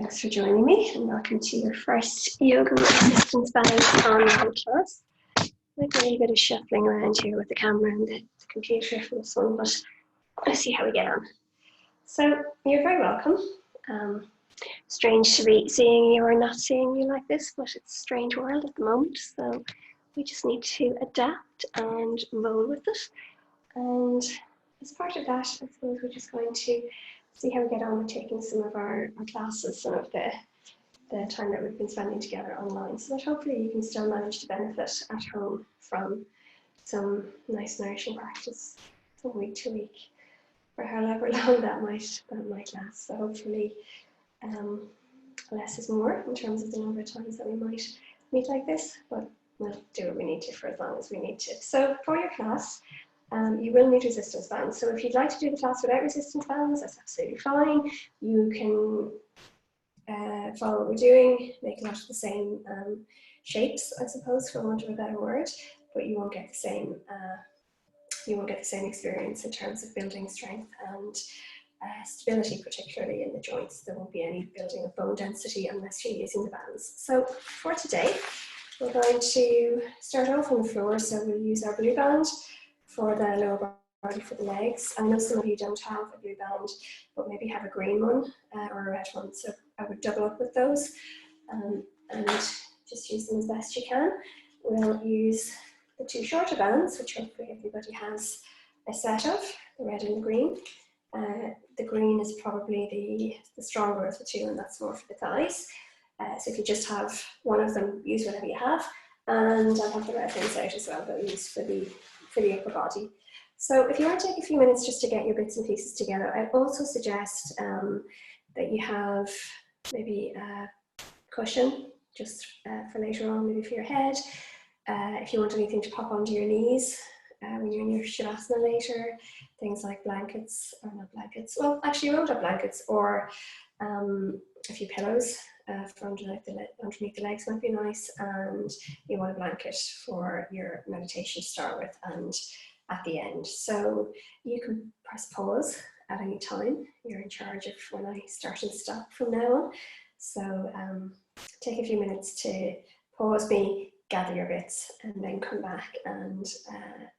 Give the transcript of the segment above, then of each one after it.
Thanks for joining me and welcome to your first Yoga with Resistance Bands online class. With a little bit of shuffling around here with the camera and the computer for this one, but let's see how we get on. So you're very welcome. Strange to be seeing you or not seeing you like this, but it's a strange world at the moment, so we just need to adapt and roll with it. And as part of that, I suppose we're just going to see how we get on with taking some of our classes, some of the time that we've been spending together online, so that hopefully you can still manage to benefit at home from some nice nourishing practice from week to week, for however long that might last. So hopefully less is more in terms of the number of times that we might meet like this, but we'll do what we need to for as long as we need to. So for your class, you will need resistance bands. So if you'd like to do the class without resistance bands, that's absolutely fine. You can follow what we're doing, make a lot of the same shapes, I suppose, for want of a better word, but you won't get the same experience in terms of building strength and stability, particularly in the joints. There won't be any building of bone density unless you're using the bands. So for today, we're going to start off on the floor. So we'll use our blue band for the lower body, for the legs. I know some of you don't have a blue band, but maybe have a green one or a red one. So I would double up with those and just use them as best you can. We'll use the two shorter bands, which hopefully everybody has a set of, the red and the green. The green is probably the stronger of the two, and that's more for the thighs. So if you just have one of them, use whatever you have. And I'll have the red ones out as well, but used for the upper body. So if you want to take a few minutes just to get your bits and pieces together, I'd also suggest that you have maybe a cushion just for later on, maybe for your head. If you want anything to pop onto your knees when you're in your Shavasana later, things like blankets, or not blankets, well actually you won't have blankets, or a few pillows for underneath the legs might be nice, and you want a blanket for your meditation to start with and at the end. So you can press pause at any time. You're in charge of when I start and stop from now on. So take a few minutes to pause me, gather your bits, and then come back and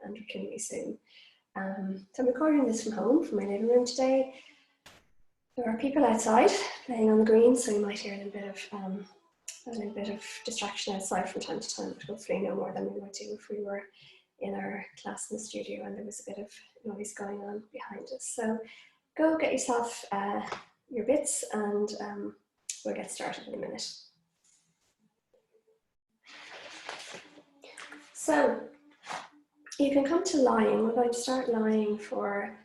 reconvene you soon. So I'm recording this from home, from my living room today. There are people outside playing on the green, so you might hear a little bit of distraction outside from time to time, but hopefully no more than we would do if we were in our class in the studio and there was a bit of noise going on behind us. So go get yourself your bits, and we'll get started in a minute. So you can come to lying. We're going to start lying for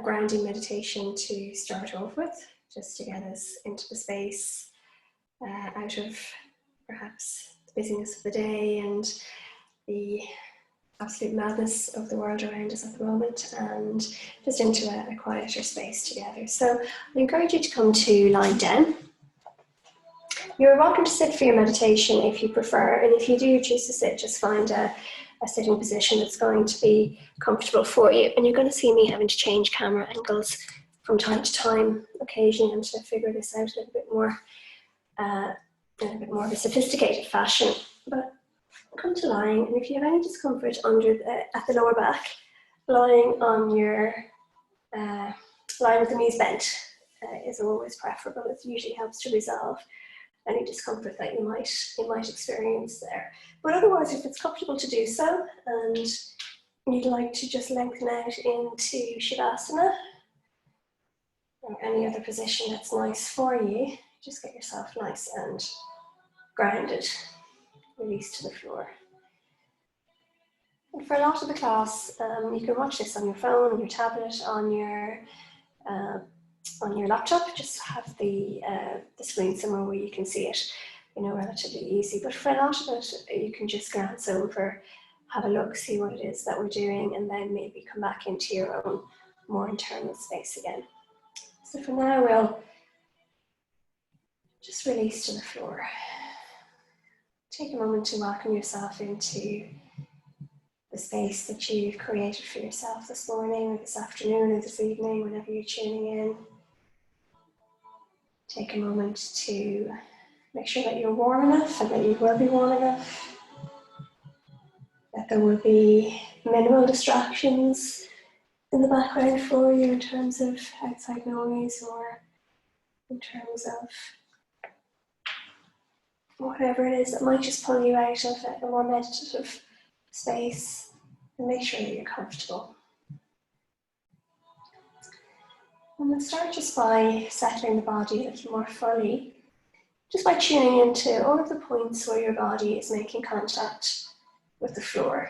grounding meditation to start off with, just to get us into the space, out of perhaps the busyness of the day and the absolute madness of the world around us at the moment, and just into a quieter space together. So I encourage you to come to lying down. You're welcome to sit for your meditation if you prefer, and if you do choose to sit, just find a sitting position that's going to be comfortable for you. And you're going to see me having to change camera angles from time to time, occasionally, and to figure this out a little bit more in a bit more of a sophisticated fashion. But come to lying, and if you have any discomfort at the lower back, lying on your lying with the knees bent is always preferable. It usually helps to resolve any discomfort that you might experience there. But otherwise, if it's comfortable to do so, and you'd like to just lengthen out into Shavasana, or any other position that's nice for you, just get yourself nice and grounded, released to the floor. And for a lot of the class, you can watch this on your phone, on your tablet, on your laptop. Just have the screen somewhere where you can see it, relatively easy. But for a lot of it, you can just glance over, have a look, see what it is that we're doing, and then maybe come back into your own more internal space again. So for now, we'll just release to the floor. Take a moment to welcome yourself into the space that you've created for yourself this morning, or this afternoon, or this evening, whenever you're tuning in. Take a moment to make sure that you're warm enough and that you will be warm enough, that there will be minimal distractions in the background for you in terms of outside noise or in terms of whatever it is that might just pull you out of a more meditative space, and make sure that you're comfortable. And we'll start just by settling the body a little more fully, just by tuning into all of the points where your body is making contact with the floor,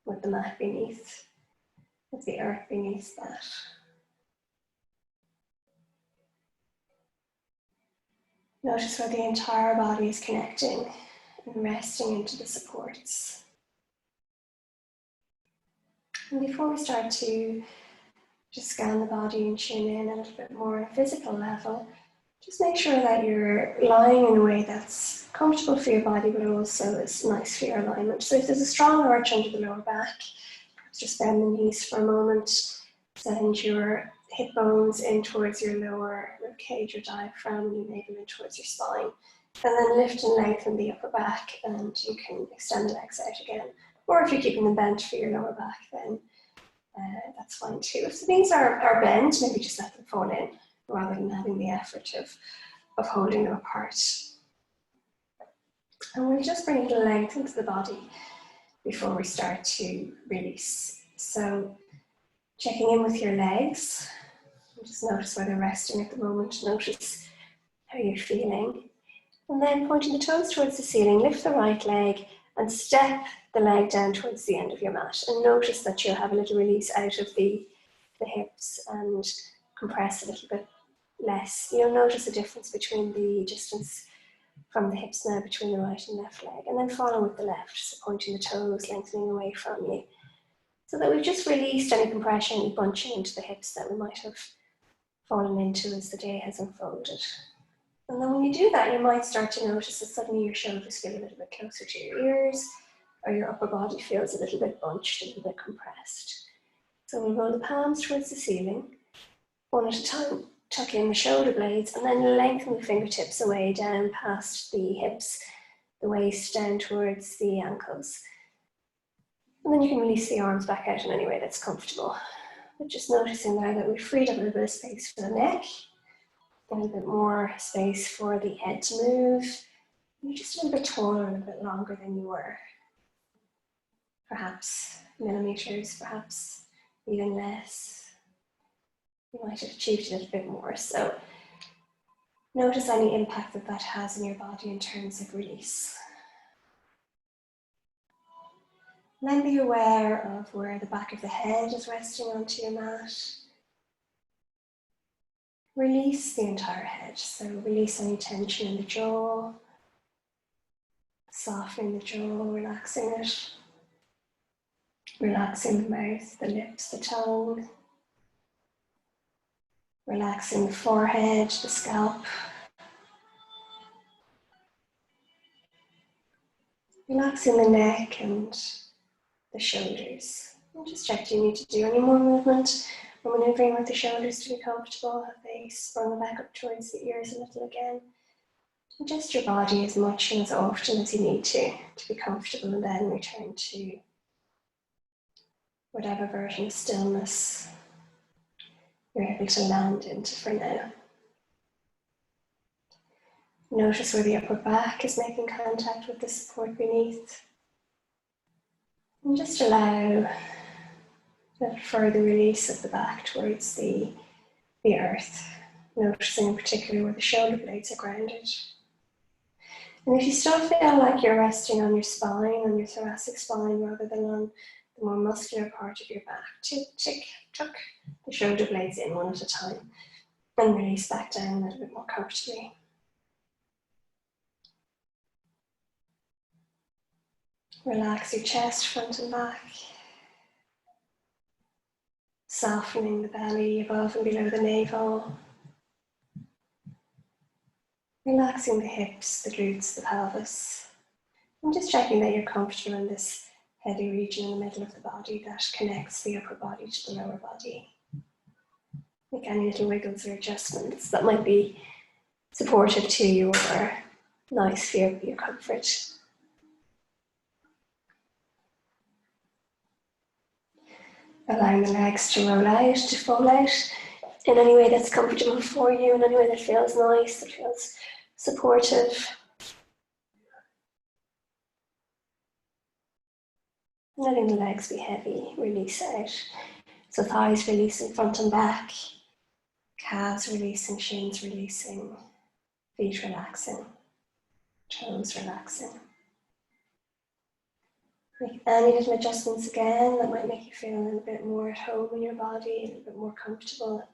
with the mat beneath, with the earth beneath that. Notice where the entire body is connecting and resting into the supports. And before we start to just scan the body and tune in a little bit more on a physical level, just make sure that you're lying in a way that's comfortable for your body, but also is nice for your alignment. So if there's a strong arch under the lower back, just bend the knees for a moment, send your hip bones in towards your lower rib cage, your diaphragm, and your navel in towards your spine. And then lift and lengthen the upper back, and you can extend the legs out again. Or if you're keeping them bent for your lower back, then that's fine too. If the knees are bent, maybe just let them fall in, rather than having the effort of holding them apart. And we'll just bring a little length into the body before we start to release. So checking in with your legs, just notice where they're resting at the moment, notice how you're feeling. And then pointing the toes towards the ceiling, lift the right leg and step the leg down towards the end of your mat. And notice that you'll have a little release out of the hips and compress a little bit less. You'll notice a difference between the distance from the hips now between the right and left leg. And then follow with the left, so pointing the toes, lengthening away from you. So that we've just released any compression, any bunching into the hips that we might have fallen into as the day has unfolded. And then when you do that, you might start to notice that suddenly your shoulders feel a little bit closer to your ears, or your upper body feels a little bit bunched, a little bit compressed. So we'll roll the palms towards the ceiling, one at a time, tuck in the shoulder blades, and then lengthen the fingertips away down past the hips, the waist down towards the ankles. And then you can release the arms back out in any way that's comfortable. But just noticing there that we've freed up a little bit of space for the neck, a little bit more space for the head to move. You're just a little bit taller, a little bit longer than you were. Perhaps millimeters, perhaps even less. You might have achieved a little bit more. So notice any impact that that has in your body in terms of release. And then be aware of where the back of the head is resting onto your mat. Release the entire head, so release any tension in the jaw, softening the jaw, relaxing it, relaxing the mouth, the lips, the tongue, relaxing the forehead, the scalp, relaxing the neck and the shoulders. And just check, do you need to do any more movement? Or maneuvering with the shoulders to be comfortable. Have they sprung back up towards the ears a little again? Adjust your body as much and as often as you need to be comfortable, and then return to whatever version of stillness you're able to land into for now. Notice where the upper back is making contact with the support beneath. And just allow a further release of the back towards the earth, noticing in particular where the shoulder blades are grounded. And if you still feel like you're resting on your spine, on your thoracic spine, rather than on the more muscular part of your back, tuck the shoulder blades in one at a time and release back down a little bit more comfortably. Relax your chest, front and back. Softening the belly above and below the navel. Relaxing the hips, the glutes, the pelvis. And just checking that you're comfortable in this heady region in the middle of the body that connects the upper body to the lower body. Make any little wiggles or adjustments that might be supportive to you or nice for your comfort. Allowing the legs to roll out, to fall out in any way that's comfortable for you, in any way that feels nice, that feels supportive. Letting the legs be heavy, release out. So thighs releasing front and back, calves releasing, shins releasing, feet relaxing, toes relaxing. Make any little adjustments again that might make you feel a little bit more at home in your body, a little bit more comfortable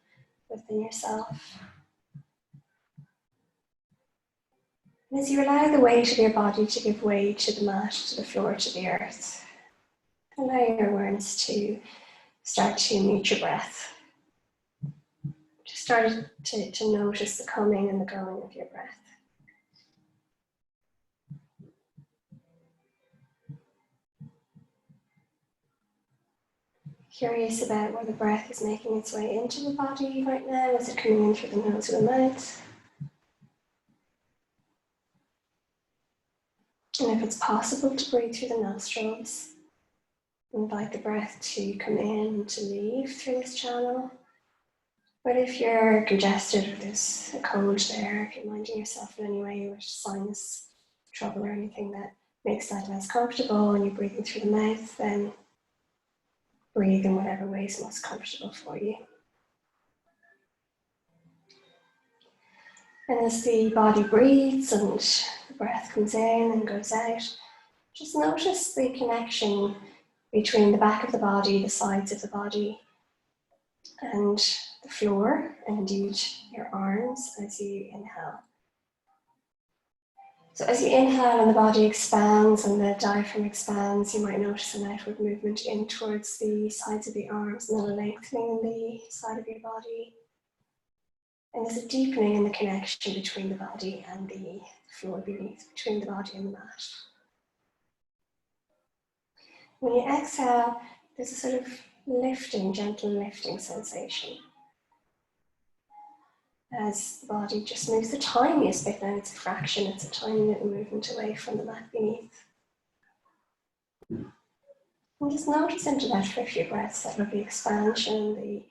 within yourself. And as you allow the weight of your body to give way to the mat, to the floor, to the earth, allow your awareness to start to meet your breath. Just start to notice the coming and the going of your breath. Curious about where the breath is making its way into the body right now. Is it coming in through the nose or the mouth? And if it's possible to breathe through the nostrils, invite the breath to come in and to leave through this channel. But if you're congested or there's a cold there, if you're minding yourself in any way with sinus trouble or anything that makes that less comfortable and you're breathing through the mouth, then breathe in whatever way is most comfortable for you. And as the body breathes and the breath comes in and goes out, just notice the connection between the back of the body, the sides of the body, and the floor, and indeed your arms as you inhale. So as you inhale and the body expands and the diaphragm expands, you might notice an outward movement in towards the sides of the arms and then a lengthening in the side of your body. And there's a deepening in the connection between the body and the floor beneath, between the body and the mat. When you exhale, there's a sort of lifting, gentle lifting sensation. As the body just moves the tiniest bit, now it's a fraction, it's a tiny little movement away from the mat beneath. And just notice into that for a few breaths, that lovely expansion, the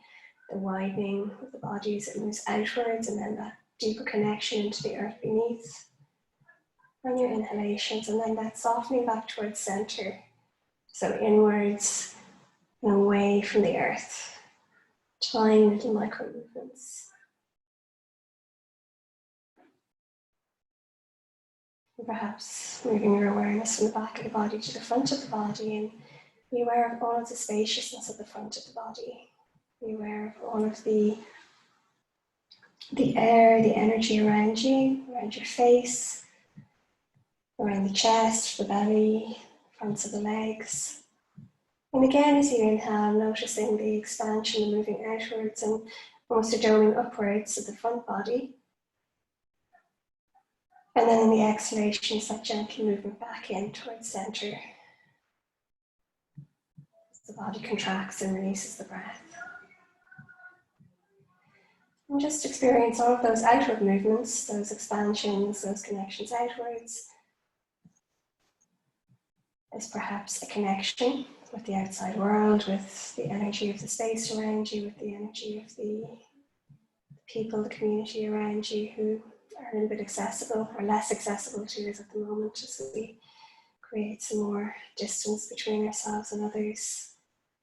widening of the body as it moves outwards, and then that deeper connection into the earth beneath on your inhalations, and then that softening back towards center. So inwards and away from the earth. Tiny little micro movements. And perhaps moving your awareness from the back of the body to the front of the body, and be aware of all of the spaciousness of the front of the body. Be aware of all of the air, the energy around you, around your face, around the chest, the belly, fronts of the legs. And again, as you inhale, noticing the expansion, the moving outwards and almost a doming upwards of the front body. And then in the exhalation, it's that gentle movement back in towards center. As the body contracts and releases the breath. And just experience all of those outward movements, those expansions, those connections outwards, as perhaps a connection with the outside world, with the energy of the space around you, with the energy of the people, the community around you who are a little bit accessible or less accessible to us at the moment, as we create some more distance between ourselves and others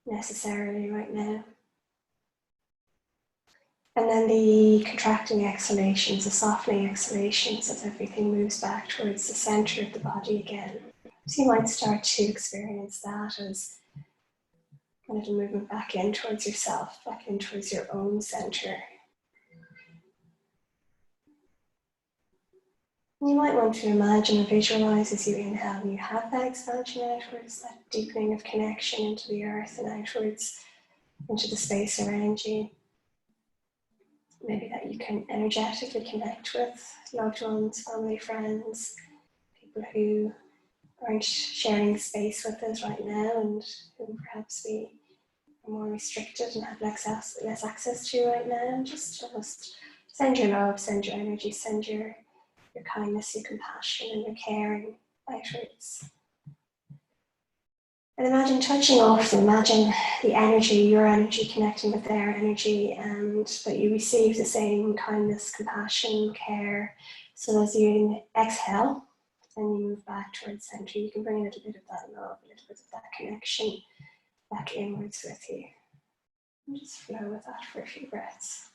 necessarily right now. And then the contracting exhalations, the softening exhalations as everything moves back towards the center of the body again. So you might start to experience that as a little movement back in towards yourself, back in towards your own center. You might want to imagine and visualize as you inhale and you have that expansion outwards, that deepening of connection into the earth and outwards into the space around you. Maybe that you can energetically connect with loved ones, family, friends, people who aren't sharing space with us right now and who perhaps we are more restricted and have less access to right now. Just almost Send your love, send your energy, send your kindness, your compassion, and your caring outwards. And imagine touching off, and imagine the energy, your energy connecting with their energy, and that you receive the same kindness, compassion, care. So as you exhale and you move back towards center, you can bring a little bit of that love, a little bit of that connection back inwards with you. And just flow with that for a few breaths.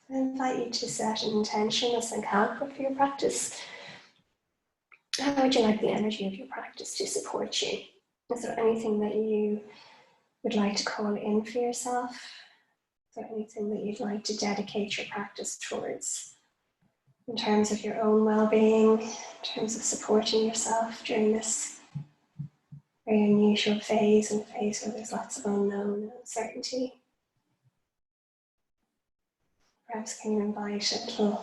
I invite you to set an intention, a sankalpa for your practice. How would you like the energy of your practice to support you? Is there anything that you would like to call in for yourself? Is there anything that you'd like to dedicate your practice towards in terms of your own well-being, in terms of supporting yourself during this very unusual phase, and a phase where there's lots of unknown and uncertainty? Perhaps can you invite a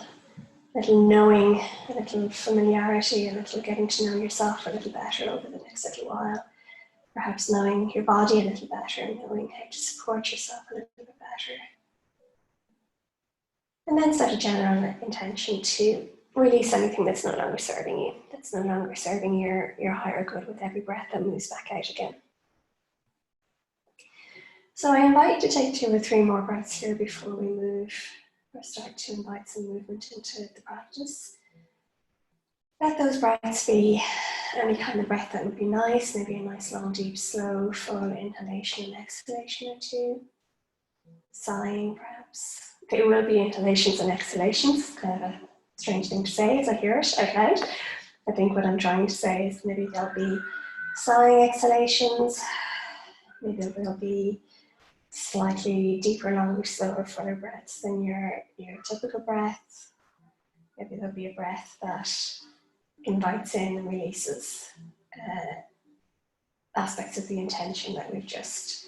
little knowing, a little familiarity, a little getting to know yourself a little better over the next little while. Perhaps knowing your body a little better, knowing how to support yourself a little bit better. And then set a general intention to release anything that's no longer serving you, that's no longer serving your higher good with every breath that moves back out again. So I invite you to take 2 or 3 more breaths here before we move or start to invite some movement into the practice. Let those breaths be any kind of breath that would be nice, maybe a nice long, deep, slow, full inhalation and exhalation or 2. Sighing perhaps. There will be inhalations and exhalations, kind of a strange thing to say as I hear it out loud. I think what I'm trying to say is maybe there'll be sighing exhalations, maybe there'll be slightly deeper, longer, slower, fuller breaths than your typical breath. Maybe there'll be a breath that invites in and releases aspects of the intention that we've just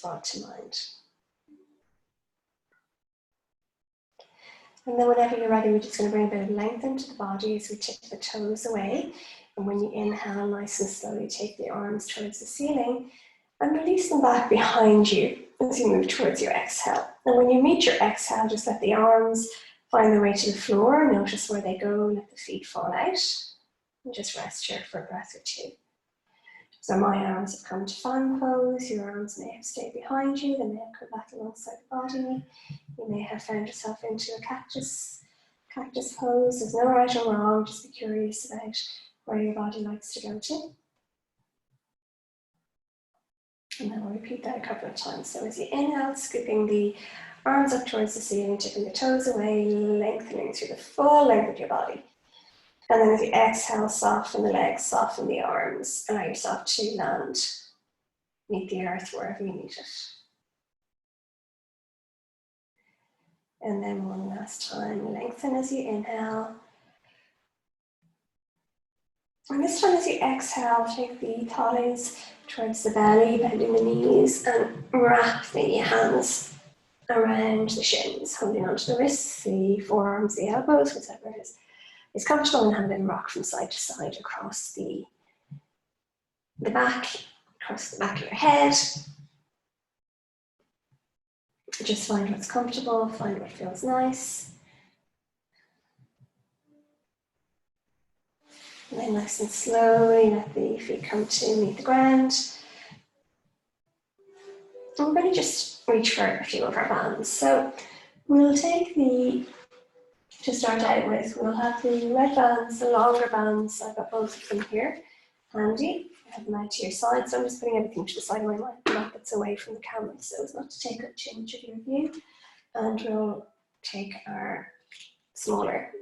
brought to mind. And then whenever you're ready, we're just going to bring a bit of length into the body as we tip the toes away. And when you inhale, nice and slowly take the arms towards the ceiling and release them back behind you as you move towards your exhale. And when you meet your exhale, just let the arms find their way to the floor. Notice where they go, let the feet fall out. And just rest here for a breath or 2. So my arms have come to fan pose, your arms may have stayed behind you, they may have come back alongside the body. You may have found yourself into a cactus pose. There's no right or wrong, just be curious about where your body likes to go to. And then we'll repeat that a couple of times. So as you inhale, scooping the arms up towards the ceiling, tipping the toes away, lengthening through the full length of your body. And then as you exhale, soften the legs, soften the arms, allow yourself to land, meet the earth wherever you meet it. And then one last time, lengthen as you inhale. And this time as you exhale, take the thighs towards the belly, bending the knees, and wrap the hands around the shins, holding onto the wrists, the forearms, the elbows, whatever is comfortable, and have a little rock from side to side across the back, across the back of your head. Just find what's comfortable, find what feels nice. And then nice and slowly let the feet come to meet the ground. And we're going to just reach for a few of our bands. So we'll take to start out with, we'll have the red bands, the longer bands. I've got both of them here handy. I have them out to your side, so I'm just putting everything to the side of my mind that's away from the camera so as not to take up too much of your view. And we'll take our smaller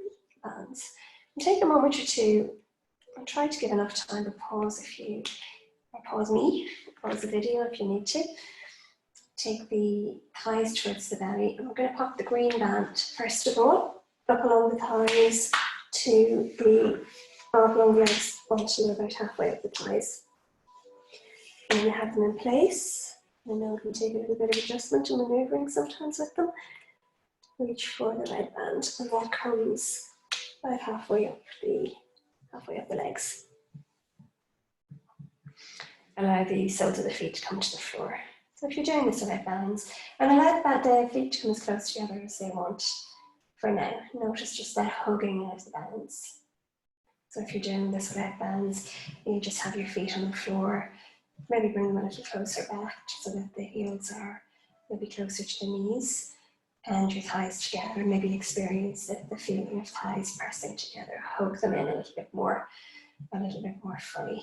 bands. And take a moment or 2 and try to give enough time to pause pause the video if you need to. Take the thighs towards the belly, and we're going to pop the green band first of all up along the thighs up along the legs onto about halfway up the thighs. And you have them in place. I know it can take a little bit of adjustment and maneuvering sometimes with them. reach for the red band, and that comes about halfway up the legs. Allow the soles of the feet to come to the floor. So if you're doing this with red bands, and allow the feet to come as close together as they want for now. Notice just that hugging of the bands. So if you're doing this with red bands, you just have your feet on the floor, maybe bring them a little closer back so that the heels are maybe closer to the knees, and your thighs together. Maybe experience the feeling of thighs pressing together. Hug them in a little bit more fully.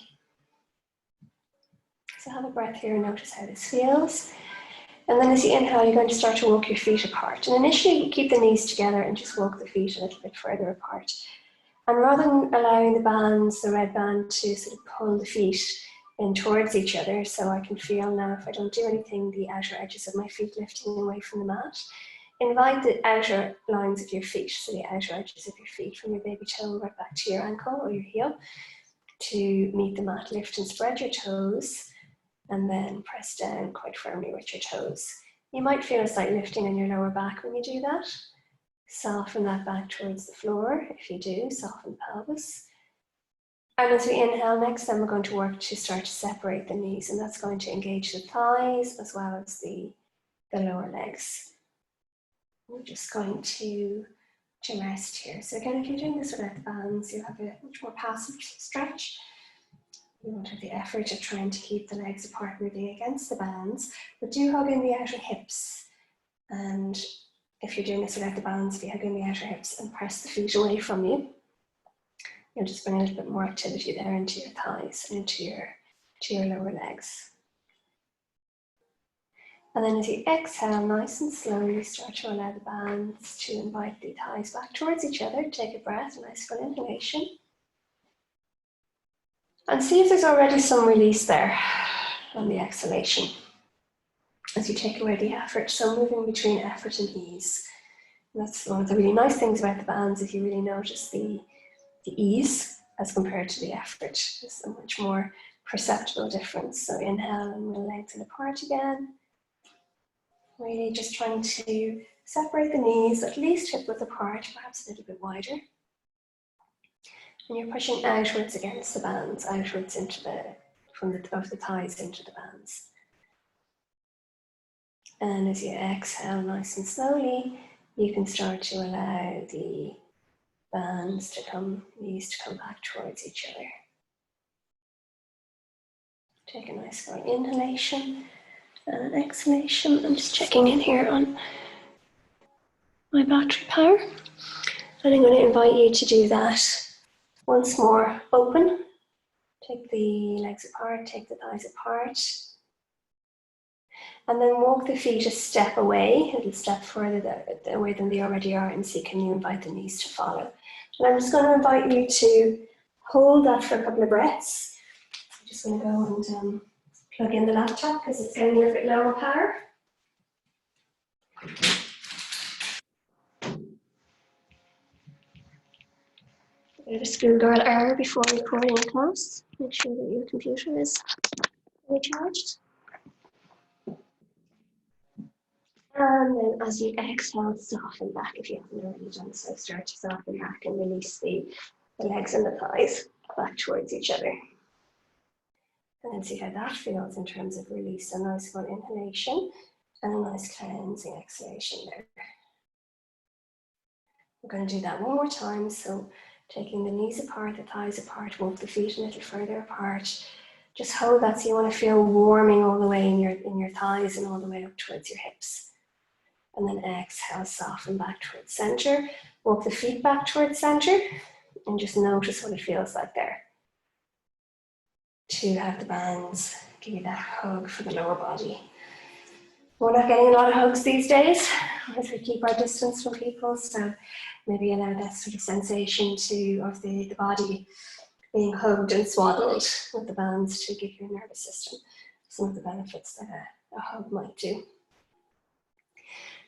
So have a breath here and notice how this feels. And then as you inhale, you're going to start to walk your feet apart. And initially, you keep the knees together and just walk the feet a little bit further apart. And rather than allowing the bands, the red band, to sort of pull the feet in towards each other, so I can feel now, if I don't do anything, the outer edges of my feet lifting away from the mat. Invite the outer lines of your feet, so the outer edges of your feet from your baby toe right back to your ankle or your heel, to meet the mat. Lift and spread your toes, and then press down quite firmly with your toes. You might feel a slight lifting in your lower back when you do that. Soften that back towards the floor. If you do, soften the pelvis. And as we inhale next, then we're going to work to start to separate the knees, and that's going to engage the thighs as well as the lower legs. We're just going to rest here. So again, if you're doing this without the bands, you have a much more passive stretch. You won't have the effort of trying to keep the legs apart moving against the bands, but do hug in the outer hips. And if you're doing this without the bands, if you hug in the outer hips and press the feet away from you, you'll just bring a little bit more activity there into your thighs and into your lower legs. And then as you exhale, nice and slowly start to allow the bands to invite the thighs back towards each other. Take a breath, a nice full inhalation. And see if there's already some release there on the exhalation as you take away the effort. So moving between effort and ease. And that's one of the really nice things about the bands, if you really notice the ease as compared to the effort. There's a much more perceptible difference. So inhale and we'll lengthen apart again. Really just trying to separate the knees, at least hip width apart, perhaps a little bit wider. And you're pushing outwards against the bands, outwards into of the thighs into the bands. And as you exhale nice and slowly, you can start to allow the bands to come, knees to come back towards each other. Take a nice full inhalation and an exhalation. I'm just checking in here on my battery power. And I'm going to invite you to do that once more. Open. Take the legs apart, take the thighs apart. And then walk the feet a step away, a little step further away than they already are, and see can you invite the knees to follow. And I'm just going to invite you to hold that for a couple of breaths. I'm just going to go and plug in the laptop because it's getting a little bit lower power. A bit of a schoolgirl error before recording a class. Make sure that your computer is recharged. And then as you exhale, soften back if you haven't already done so. Start to soften back and release the legs and the thighs back towards each other. And then see how that feels in terms of release. A nice full inhalation and a nice cleansing exhalation there. We're going to do that one more time. So taking the knees apart, the thighs apart, walk the feet a little further apart. Just hold that so you want to feel warming all the way in your thighs and all the way up towards your hips. And then exhale, soften back towards center. Walk the feet back towards center and just notice what it feels like there. To have the bands give you that hug for the lower body. We're not getting a lot of hugs these days as we keep our distance from people, so maybe allow that sort of sensation of the body being hugged and swaddled with the bands to give your nervous system some of the benefits that a hug might do.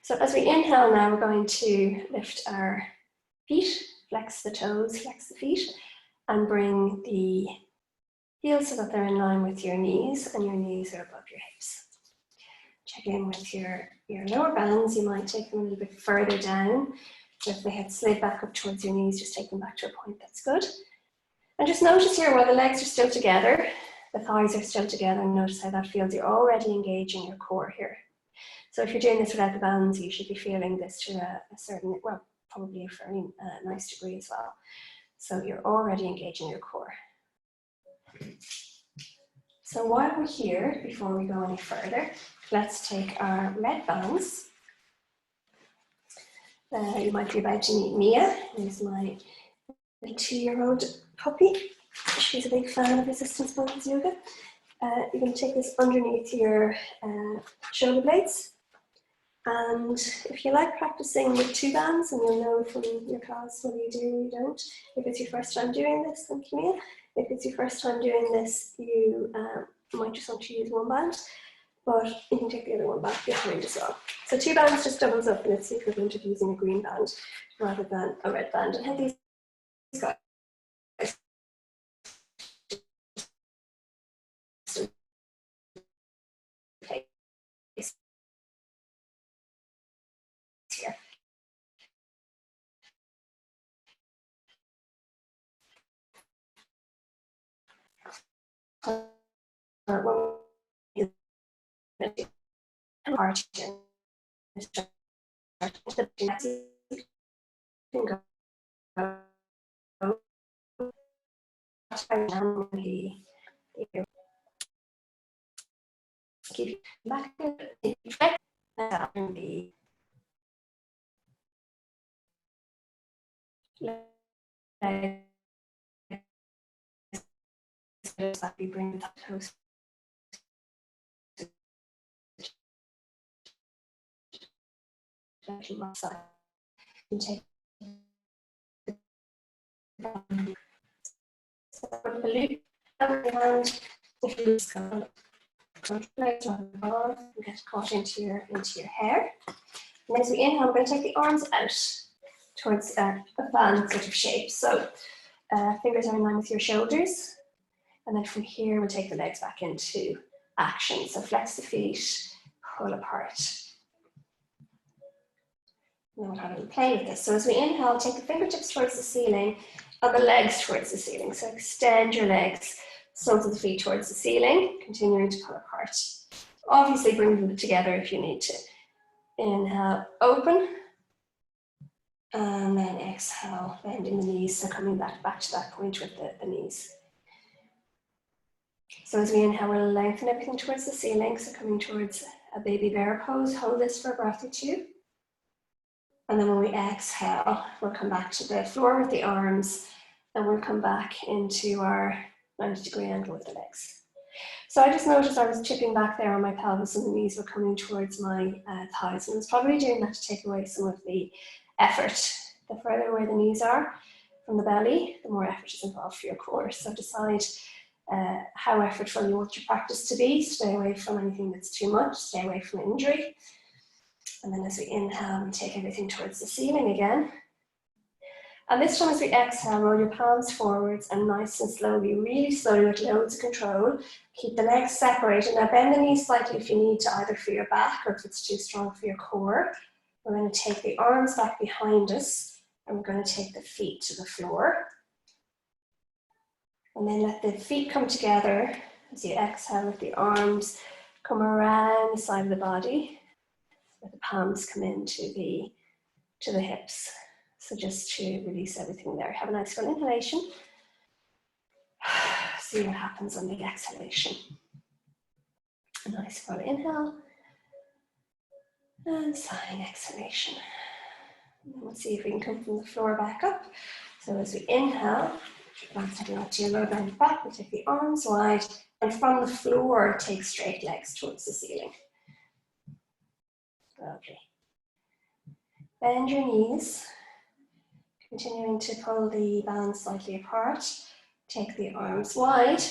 So as we inhale now, we're going to lift our feet, flex the toes, flex the feet, and bring the heels so that they're in line with your knees and your knees are above your hips. check in with your lower bands. You might take them a little bit further down. So if they had slid back up towards your knees, just take them back to a point that's good. And just notice here while the legs are still together, the thighs are still together, and notice how that feels. You're already engaging your core here. So if you're doing this without the bands, you should be feeling this to a certain, well, probably a fairly nice degree as well. So you're already engaging your core. So while we're here, before we go any further, let's take our red bands. You might be about to meet Mia. Here's my 2-year-old puppy. She's a big fan of resistance bands yoga. You're going to take this underneath your shoulder blades. And if you like practicing with 2 bands, and you'll know from your class whether you do or you don't, if it's your first time doing this, then Camille. If it's your first time doing this, you might just want to use 1 band, but you can take the other one back behind as well. So 2 bands just doubles up, and it's the equivalent of using a green band rather than a red band. And how these guys here. Keep back we bring the toes to one side and take the loop around. If you just contemplate on the ball and get caught into your hair. And as we inhale, we're going to take the arms out towards a band sort of shape. So fingers are in line with your shoulders. And then from here, we'll take the legs back into action. So flex the feet, pull apart. And then we'll have a little play with this. So as we inhale, take the fingertips towards the ceiling and the legs towards the ceiling. So extend your legs, soles of the feet towards the ceiling, continuing to pull apart. Obviously bring them together if you need to. Inhale, open. And then exhale, bending the knees, so coming back to that point with the knees. So as we inhale, we'll lengthen everything towards the ceiling, so coming towards a baby bear pose. Hold this for a breath or 2. And then when we exhale, we'll come back to the floor with the arms, and we'll come back into our 90-degree angle with the legs. So I just noticed I was tipping back there on my pelvis, and the knees were coming towards my thighs, and I was probably doing that to take away some of the effort. The further away the knees are from the belly, the more effort is involved for your core. So decide how effortful you want your practice to be. Stay away from anything that's too much, stay away from injury. And then as we inhale, we take everything towards the ceiling again. And this time as we exhale, roll your palms forwards and nice and slowly, really slowly with loads of control, keep the legs separated. Now bend the knees slightly if you need to, either for your back or if it's too strong for your core. We're going to take the arms back behind us, and we're going to take the feet to the floor. And then let the feet come together as you exhale, with the arms come around the side of the body. Let the palms come into the hips. So just to release everything there. Have a nice full inhalation. See what happens on the exhalation. A nice full inhale. And sighing exhalation. And then we'll see if we can come from the floor back up. So as we inhale, once again to your lower belly back, we take the arms wide, and from the floor, take straight legs towards the ceiling. Lovely. Bend your knees, continuing to pull the bands slightly apart. Take the arms wide.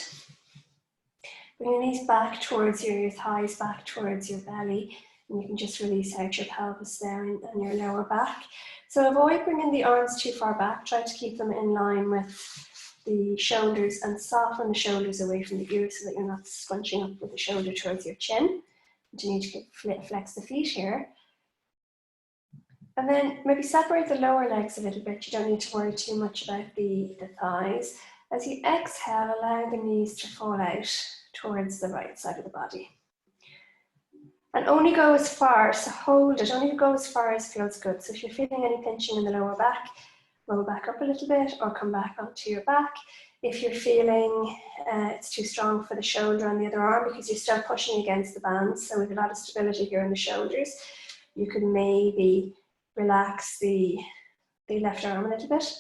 Bring your knees back towards your thighs, back towards your belly, and you can just release out your pelvis there and your lower back. So avoid bringing the arms too far back. Try to keep them in line with the shoulders, and soften the shoulders away from the ears so that you're not scrunching up with the shoulder towards your chin. Continue to flex the feet here. And then maybe separate the lower legs a little bit. You don't need to worry too much about the thighs. As you exhale, allow the knees to fall out towards the right side of the body. And only go as far, so hold it, only go as far as feels good. So if you're feeling any pinching in the lower back, roll back up a little bit or come back onto your back. If you're feeling it's too strong for the shoulder on the other arm because you're still pushing against the bands, so with a lot of stability here in the shoulders, you could maybe relax the left arm a little bit.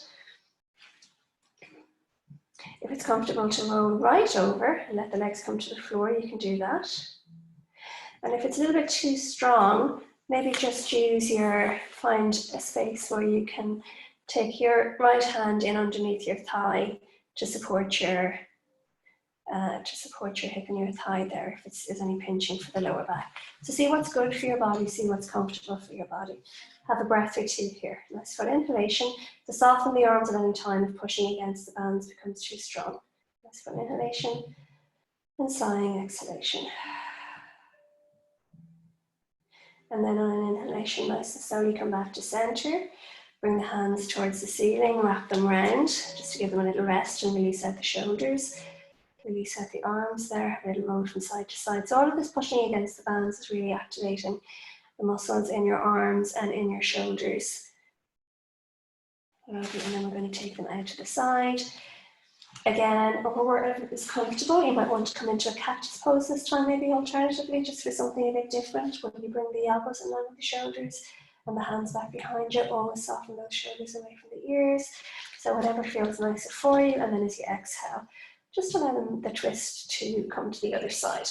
If it's comfortable to roll right over and let the legs come to the floor, you can do that. And if it's a little bit too strong, maybe just find a space where you can take your right hand in underneath your thigh to support your hip and your thigh there if there's any pinching for the lower back. So see what's good for your body, see what's comfortable for your body. Have a breath or two here. Nice full inhalation to soften the arms at any time if pushing against the bands becomes too strong. Nice full inhalation and sighing exhalation. And then on an inhalation, nice and slowly come back to center. Bring the hands towards the ceiling, wrap them around, just to give them a little rest and release out the shoulders. Release out the arms there, have a little roll from side to side. So all of this pushing against the bands is really activating the muscles in your arms and in your shoulders. Lovely, and then we're going to take them out to the side. Again, wherever is comfortable, you might want to come into a cactus pose this time, maybe alternatively, just for something a bit different, where you bring the elbows in line with the shoulders and the hands back behind you, always soften those shoulders away from the ears. So whatever feels nicer for you, and then as you exhale, just allow the twist to come to the other side.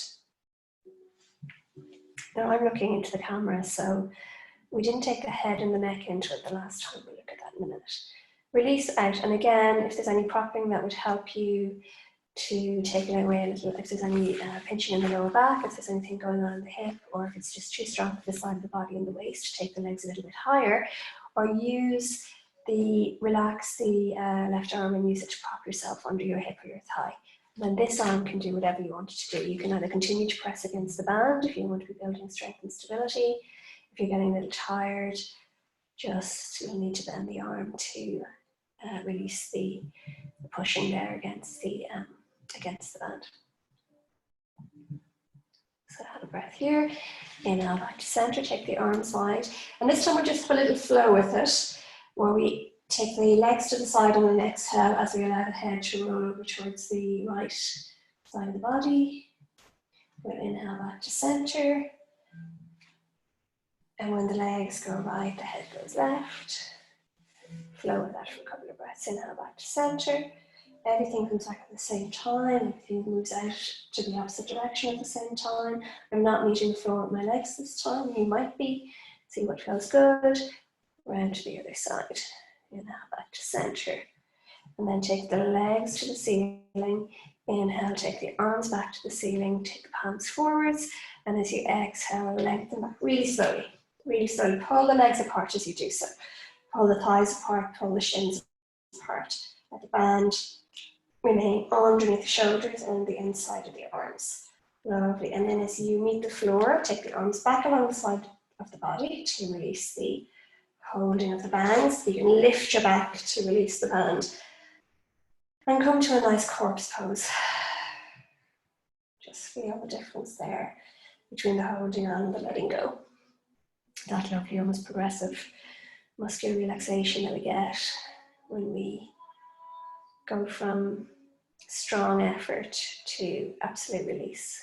Now I'm looking into the camera, so we didn't take the head and the neck into it the last time. We'll look at that in a minute. Release out, and again, if there's any propping that would help you to take it away a little, if there's any pinching in the lower back, if there's anything going on in the hip, or if it's just too strong for the side of the body and the waist, take the legs a little bit higher, or relax the left arm and use it to prop yourself under your hip or your thigh. And then this arm can do whatever you want it to do. You can either continue to press against the band if you want to be building strength and stability. If you're getting a little tired, you'll need to bend the arm to release the pushing there against the band. So have a breath here. Inhale back to center, take the arms wide. And this time we'll just have a little flow with it, where we take the legs to the side on an exhale as we allow the head to roll over towards the right side of the body. We'll inhale back to center. And when the legs go right, the head goes left. Flow with that for a couple of breaths. Inhale back to center. Everything comes back at the same time. Everything moves out to the opposite direction at the same time. I'm not meeting the floor with my legs this time. You might be. See what feels good. Round to the other side. Inhale back to center. And then take the legs to the ceiling. Inhale, take the arms back to the ceiling. Take the palms forwards. And as you exhale, lengthen back really slowly. Really slowly. Pull the legs apart as you do so. Pull the thighs apart, pull the shins apart. Let the band remain underneath the shoulders and the inside of the arms. Lovely. And then as you meet the floor, take the arms back along the side of the body to release the holding of the bands. You can lift your back to release the band. And come to a nice corpse pose. Just feel the difference there between the holding and the letting go. That lovely, almost progressive muscular relaxation that we get when we go from strong effort to absolute release.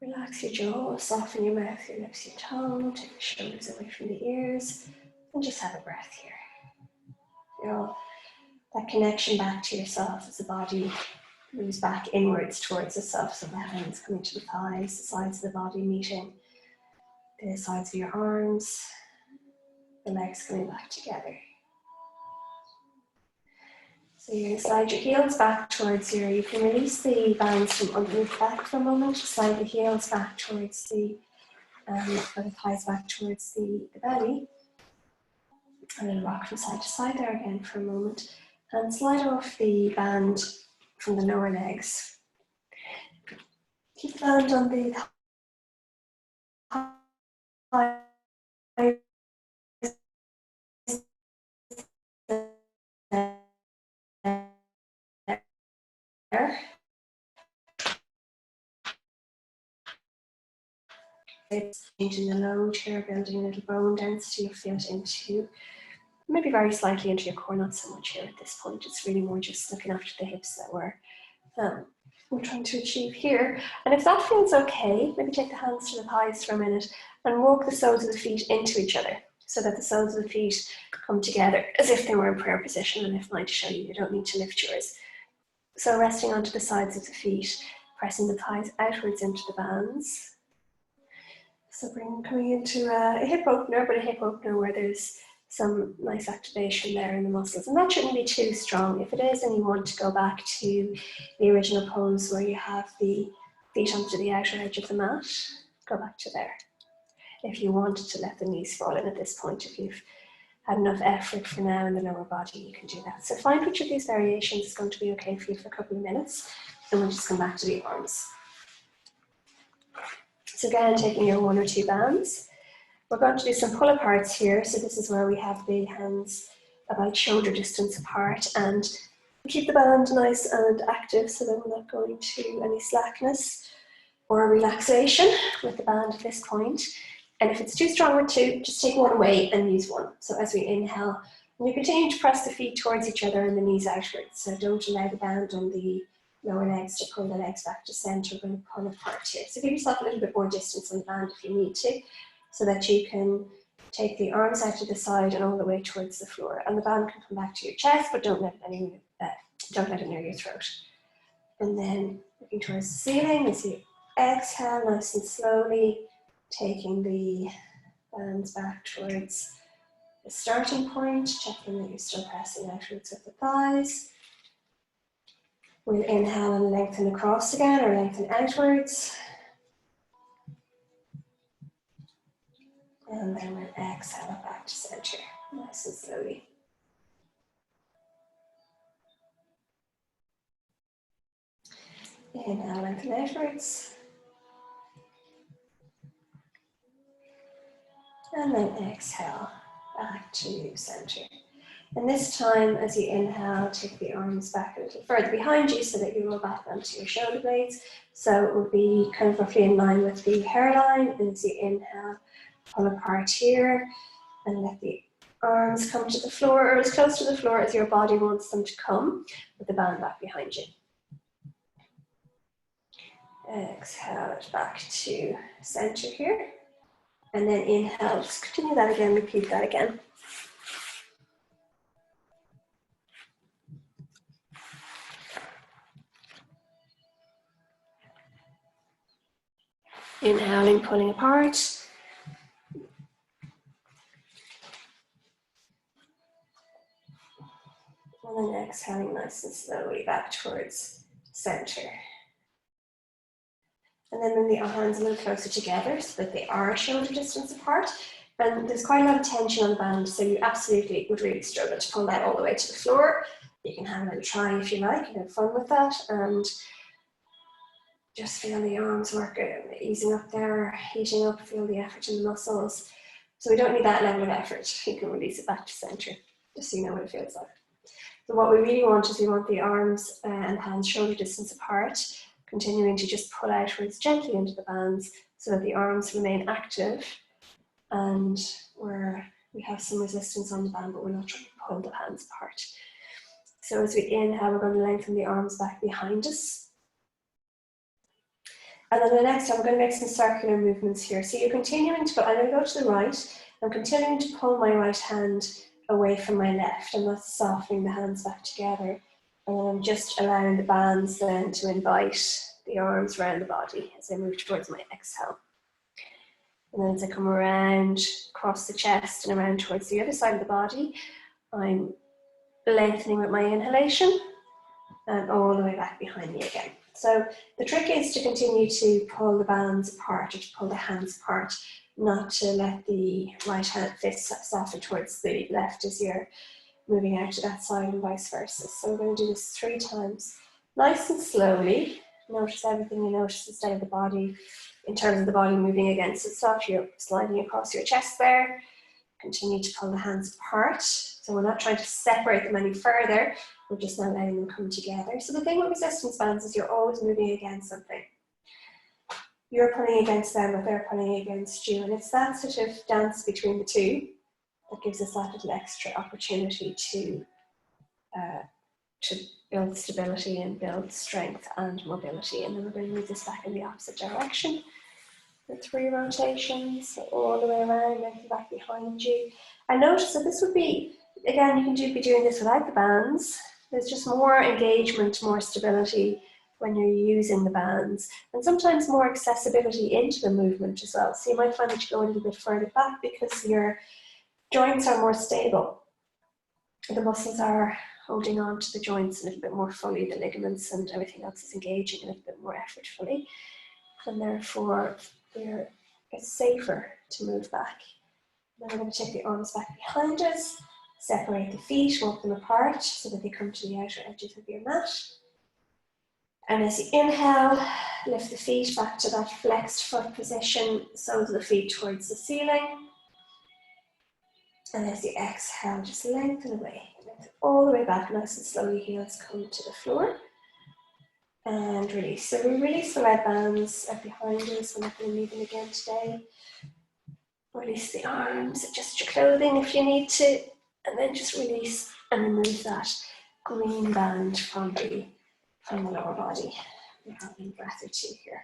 Relax your jaw, soften your mouth, your lips, your tongue, take your shoulders away from the ears, and just have a breath here. Feel that connection back to yourself as the body moves back inwards towards itself. So the hands coming to the thighs, the sides of the body meeting the sides of your arms, the legs coming back together. So you're going to slide your heels back towards you can release the bands from underneath the back for a moment. Slide the heels back towards the thighs back towards the belly. And then rock from side to side there again for a moment. And slide off the band from the lower legs. Keep the band on the It's changing the load here, building a little bone density. You feel it into, maybe very slightly into your core, not so much here at this point. It's really more just looking after the hips that we're trying to achieve here. And if that feels okay, maybe take the hands to the thighs for a minute and walk the soles of the feet into each other so that the soles of the feet come together as if they were in prayer position. And if mine to show you, you don't need to lift yours. So resting onto the sides of the feet, pressing the thighs outwards into the bands. So coming into a hip opener, but a hip opener where there's some nice activation there in the muscles. And that shouldn't be too strong. If it is and you want to go back to the original pose where you have the feet onto the outer edge of the mat, go back to there. If you wanted to let the knees fall in at this point, if you've had enough effort for now in the lower body, you can do that. So find which of these variations is going to be okay for you for a couple of minutes, and we'll just come back to the arms. So again, taking your 1 or 2 bands, we're going to do some pull aparts here. So this is where we have the hands about shoulder distance apart, and keep the band nice and active so that we're not going to any slackness or relaxation with the band at this point. And if it's too strong with 2, just take 1 away and use 1. So as we inhale, and you continue to press the feet towards each other and the knees outwards. So don't allow the band on the lower legs to pull the legs back to center. We're going to pull apart here. So give yourself a little bit more distance on the band if you need to, so that you can take the arms out to the side and all the way towards the floor. And the band can come back to your chest, but don't let it near your throat. And then looking towards the ceiling as you exhale nice and slowly, taking the bands back towards the starting point, checking that you're still pressing outwards with the thighs. We'll inhale and lengthen across again, or lengthen outwards. And then we'll exhale back to center, nice and slowly. Inhale, lengthen outwards. And then exhale back to center. And this time, as you inhale, take the arms back a little further behind you so that you roll back onto your shoulder blades. So it will be kind of roughly in line with the hairline. And as you inhale, pull apart here and let the arms come to the floor, or as close to the floor as your body wants them to come, with the band back behind you. Exhale it back to center here. And then inhale, just continue that again, repeat that again. Inhaling, pulling apart. And then exhaling nice and slowly back towards center. And then bring the hands a little closer together so that they are shoulder distance apart. And there's quite a lot of tension on the band, so you absolutely would really struggle to pull that all the way to the floor. You can have a little try if you like and have fun with that. And just feel the arms work, easing up there, heating up, feel the effort in the muscles. So we don't need that level of effort. You can release it back to center, just so you know what it feels like. So what we really want is we want the arms and hands shoulder distance apart, continuing to just pull outwards gently into the bands so that the arms remain active and we have some resistance on the band, but we're not trying to pull the hands apart. So as we inhale, we're going to lengthen the arms back behind us. And then the next time, we're going to make some circular movements here. So you're continuing to go, I'm going to go to the right. I'm continuing to pull my right hand away from my left, and that's softening the hands back together. And then I'm just allowing the bands then to invite the arms around the body as I move towards my exhale. And then as I come around, across the chest and around towards the other side of the body, I'm lengthening with my inhalation and all the way back behind me again. So the trick is to continue to pull the bands apart, or to pull the hands apart, not to let the right hand fist soften towards the left as you're moving out to that side and vice versa. So we're going to do this 3 times, nice and slowly. Notice everything you notice inside of the body. in terms of the body moving against itself. You're sliding across your chest there. Continue to pull the hands apart. So we're not trying to separate them any further. We're just now letting them come together. So the thing with resistance bands is you're always moving against something. You're pulling against them, or they're pulling against you. And it's that sort of dance between the two that gives us that little extra opportunity to build stability and build strength and mobility. And then we're going to move this back in the opposite direction. The 3 rotations, so all the way around, lengthen back behind you. I noticed that this would be, again, you can be doing this without the bands. There's just more engagement, more stability when you're using the bands, and sometimes more accessibility into the movement as well. So you might find that you go a little bit further back because your joints are more stable. The muscles are holding on to the joints a little bit more fully, the ligaments and everything else is engaging a little bit more effortfully, and therefore it's safer to move back. Then we're going to take the arms back behind us, separate the feet, walk them apart so that they come to the outer edges of your mat. And as you inhale, lift the feet back to that flexed foot position, soles of the feet towards the ceiling. And as you exhale, just lengthen away. Lengthen all the way back, nice and slowly, heels come to the floor. And release. So we release the red bands behind us. We're not going to leave them again today. Release the arms, adjust your clothing if you need to, and then just release and remove that green band from the lower body. We have a breath or two here.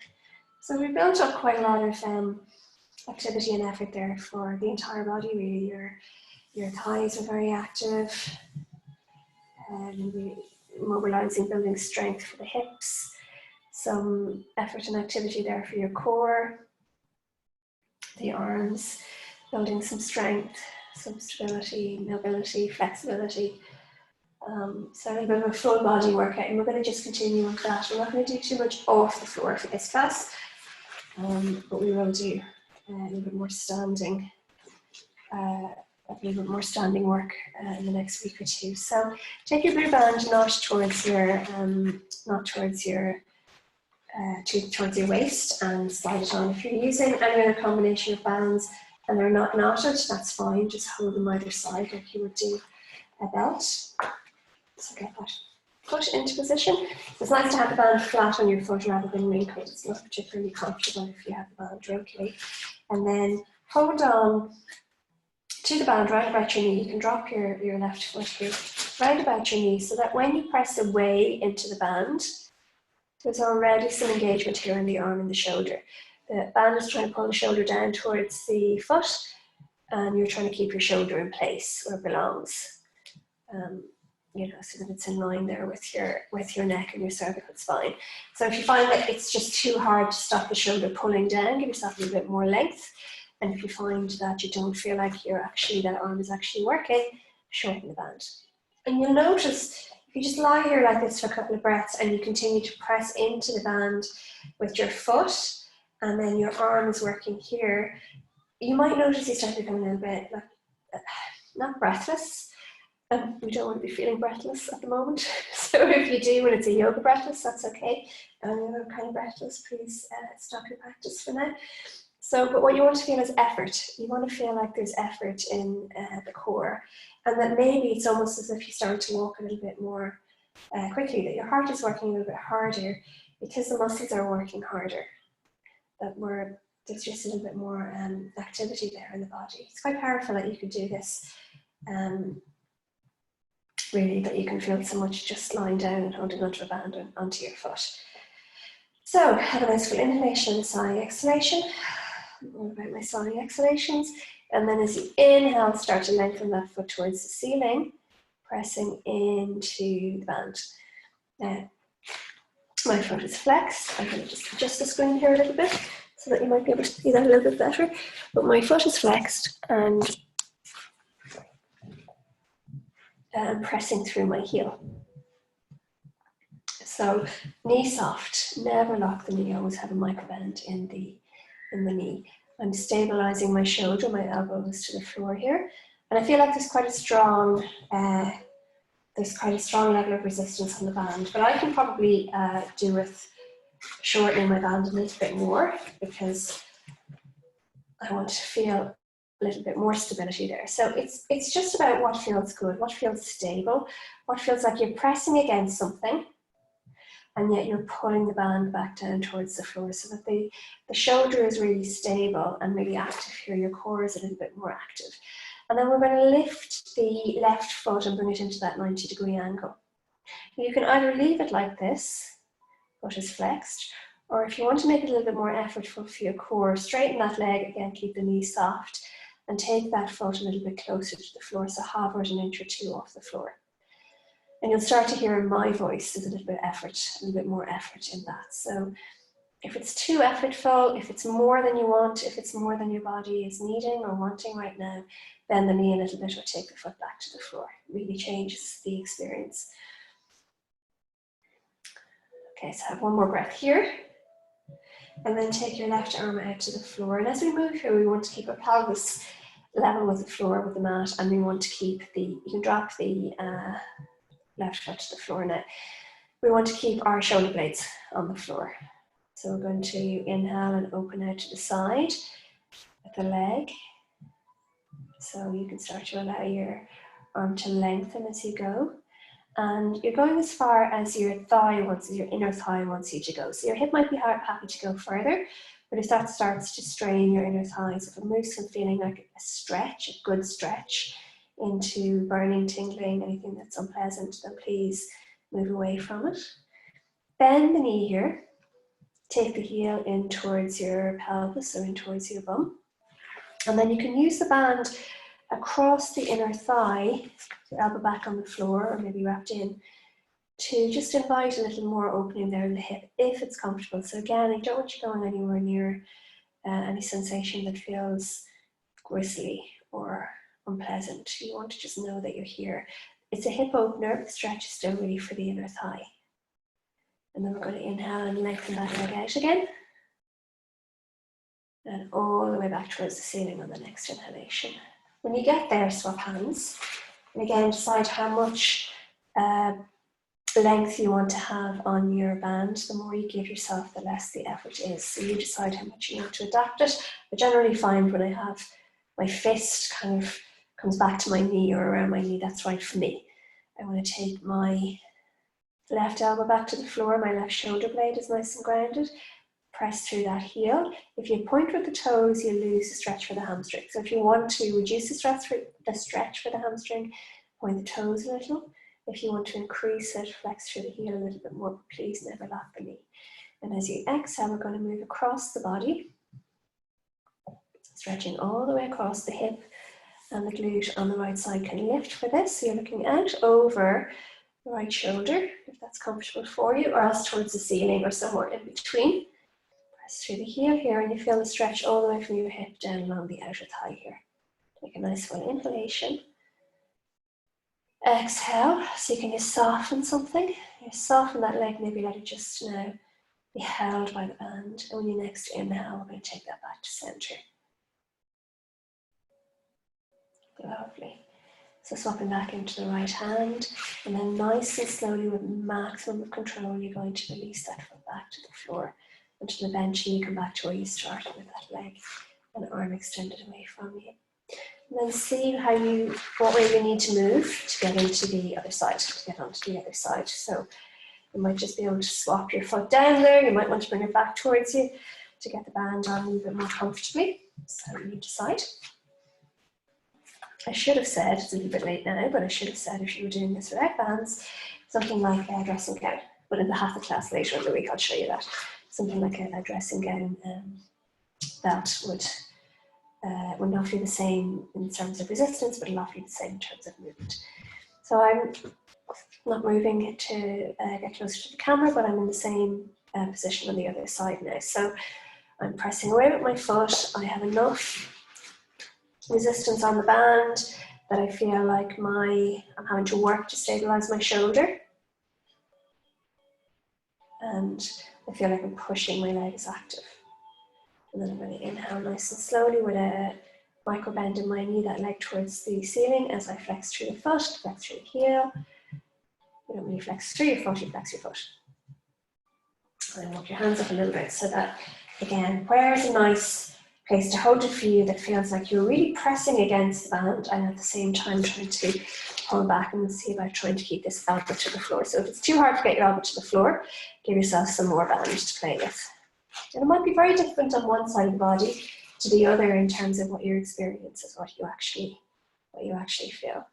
So we built up quite a lot of activity and effort there for the entire body, really. Your thighs are very active, and mobilizing, building strength for the hips, some effort and activity there for your core, the arms, building some strength, some stability, mobility, flexibility. So a little bit of a full body workout, and we're going to just continue with that. We're not going to do too much off the floor for this class, but we will do a little bit more standing work in the next week or two. So take your blue band not towards your waist, and slide it on. If you're using any other combination of bands and they're not knotted, that's fine. Just hold them either side like you would do a belt. So get that foot into position. It's nice to have the band flat on your foot rather than wrinkled. It's not particularly comfortable if you have the band wrinkly. And then hold on to the band right about your knee. You can drop your left foot here, right about your knee, so that when you press away into the band, there's already some engagement here in the arm and the shoulder. The band is trying to pull the shoulder down towards the foot, and you're trying to keep your shoulder in place where it belongs. So that it's in line there with your neck and your cervical spine. So if you find that it's just too hard to stop the shoulder pulling down, give yourself a little bit more length. And if you find that you don't feel like that arm is actually working, shorten the band. And you'll notice if you just lie here like this for a couple of breaths and you continue to press into the band with your foot, and then your arm is working here, you might notice you start to become a little bit not breathless. We don't want to be feeling breathless at the moment. So if you do, when it's a yoga breathless, that's okay. You're kind of breathless, please stop your practice for now. But what you want to feel is effort. You want to feel like there's effort in the core, and that maybe it's almost as if you start to walk a little bit more quickly, that your heart is working a little bit harder because the muscles are working harder, there's just a little bit more activity there in the body. It's quite powerful that you can do this, really, that you can feel so much just lying down and holding onto a band onto your foot. So have a nice full inhalation and sighing exhalation. All about my sighing exhalations. And then as you inhale, start to lengthen that foot towards the ceiling, pressing into the band. Now, my foot is flexed. I'm going to just adjust the screen here a little bit so that you might be able to see that a little bit better. But my foot is flexed, and I'm pressing through my heel. So knee soft, never lock the knee, always have a micro bend in the knee. I'm stabilizing my shoulder, my elbows to the floor here. And I feel like there's quite a strong level of resistance on the band, but I can probably do with shortening my band a little bit more because I want to feel a little bit more stability there. So it's just about what feels good, what feels stable, what feels like you're pressing against something and yet you're pulling the band back down towards the floor so that the shoulder is really stable and really active here. Your core is a little bit more active. And then we're going to lift the left foot and bring it into that 90-degree angle. You can either leave it like this, foot is flexed, or if you want to make it a little bit more effortful for your core, straighten that leg, again, keep the knee soft, and take that foot a little bit closer to the floor, so hover it an inch or two off the floor. And you'll start to hear in my voice there's a little bit of effort, a little bit more effort in that. So if it's too effortful, if it's more than you want, if it's more than your body is needing or wanting right now, bend the knee a little bit or take the foot back to the floor. It really changes the experience. Okay, so have one more breath here. And then take your left arm out to the floor. And as we move here, we want to keep our pelvis level with the floor, with the mat, and we want to keep you can drop the left foot to the floor now. We want to keep our shoulder blades on the floor. So we're going to inhale and open out to the side with the leg. So you can start to allow your arm to lengthen as you go. And you're going as far as your inner thigh wants you to go. So your hip might be happy to go further, but if that starts to strain your inner thighs, if it moves from feeling like a stretch, a good stretch, into burning, tingling, anything that's unpleasant, then please move away from it. Bend the knee here. Take the heel in towards your pelvis or in towards your bum. And then you can use the band across the inner thigh, your elbow back on the floor or maybe wrapped in, to just invite a little more opening there in the hip if it's comfortable. So again, I don't want you going anywhere near any sensation that feels gristly or unpleasant. You want to just know that you're here. It's a hip opener. The stretch is still really for the inner thigh. And then we're going to inhale and lengthen that leg out again. And all the way back towards the ceiling on the next inhalation. When you get there, swap hands. And again, decide how much length you want to have on your band. The more you give yourself, the less the effort is. So you decide how much you want to adapt it. I generally find when I have my fist kind of comes back to my knee or around my knee, that's right for me. I want to take my left elbow back to the floor, my left shoulder blade is nice and grounded. Press through that heel. If you point with the toes, you lose the stretch for the hamstring. So if you want to reduce the stretch for the hamstring, point the toes a little. If you want to increase it, flex through the heel a little bit more, but please never lap the knee. And as you exhale, we're going to move across the body, stretching all the way across the hip, and the glute on the right side can lift for this. So you're looking out over the right shoulder, if that's comfortable for you, or else towards the ceiling or somewhere in between. Press through the heel here, and you feel the stretch all the way from your hip down along the outer thigh here. Take a nice full inhalation. Exhale, so you can just soften something. You soften that leg, maybe let it just now be held by the band. And when you next inhale, we're going to take that back to center. Lovely. So swapping back into the right hand, and then nice and slowly with maximum of control, you're going to release that foot back to the floor until eventually you come back to where you started with that leg and arm extended away from you. And then see what way you need to move to get into the other side, to get onto the other side. So you might just be able to swap your foot down there. You might want to bring it back towards you to get the band on a little bit more comfortably. So you decide. I should have said, it's a little bit late now, but I should have said if you were doing this without bands, something like a dressing gown. But in the hatha class later in the week, I'll show you that. Something like a dressing gown that would not be the same in terms of resistance, but not be the same in terms of movement. So I'm not moving to get closer to the camera, but I'm in the same position on the other side now. So I'm pressing away with my foot. I have enough resistance on the band that I feel like I'm having to work to stabilize my shoulder. And I feel like I'm pushing my legs active. And then I'm going to inhale nice and slowly with a micro bend in my knee, that leg towards the ceiling as I flex through the foot, flex through the heel. You don't really flex through your foot, you flex your foot. And walk your hands up a little bit so that, again, where's a nice place to hold it for you that feels like you're really pressing against the band and at the same time trying to pull back, and we'll see about trying to keep this elbow to the floor. So if it's too hard to get your elbow to the floor, give yourself some more band to play with. And it might be very different on one side of the body to the other in terms of what your experience is, what you actually feel.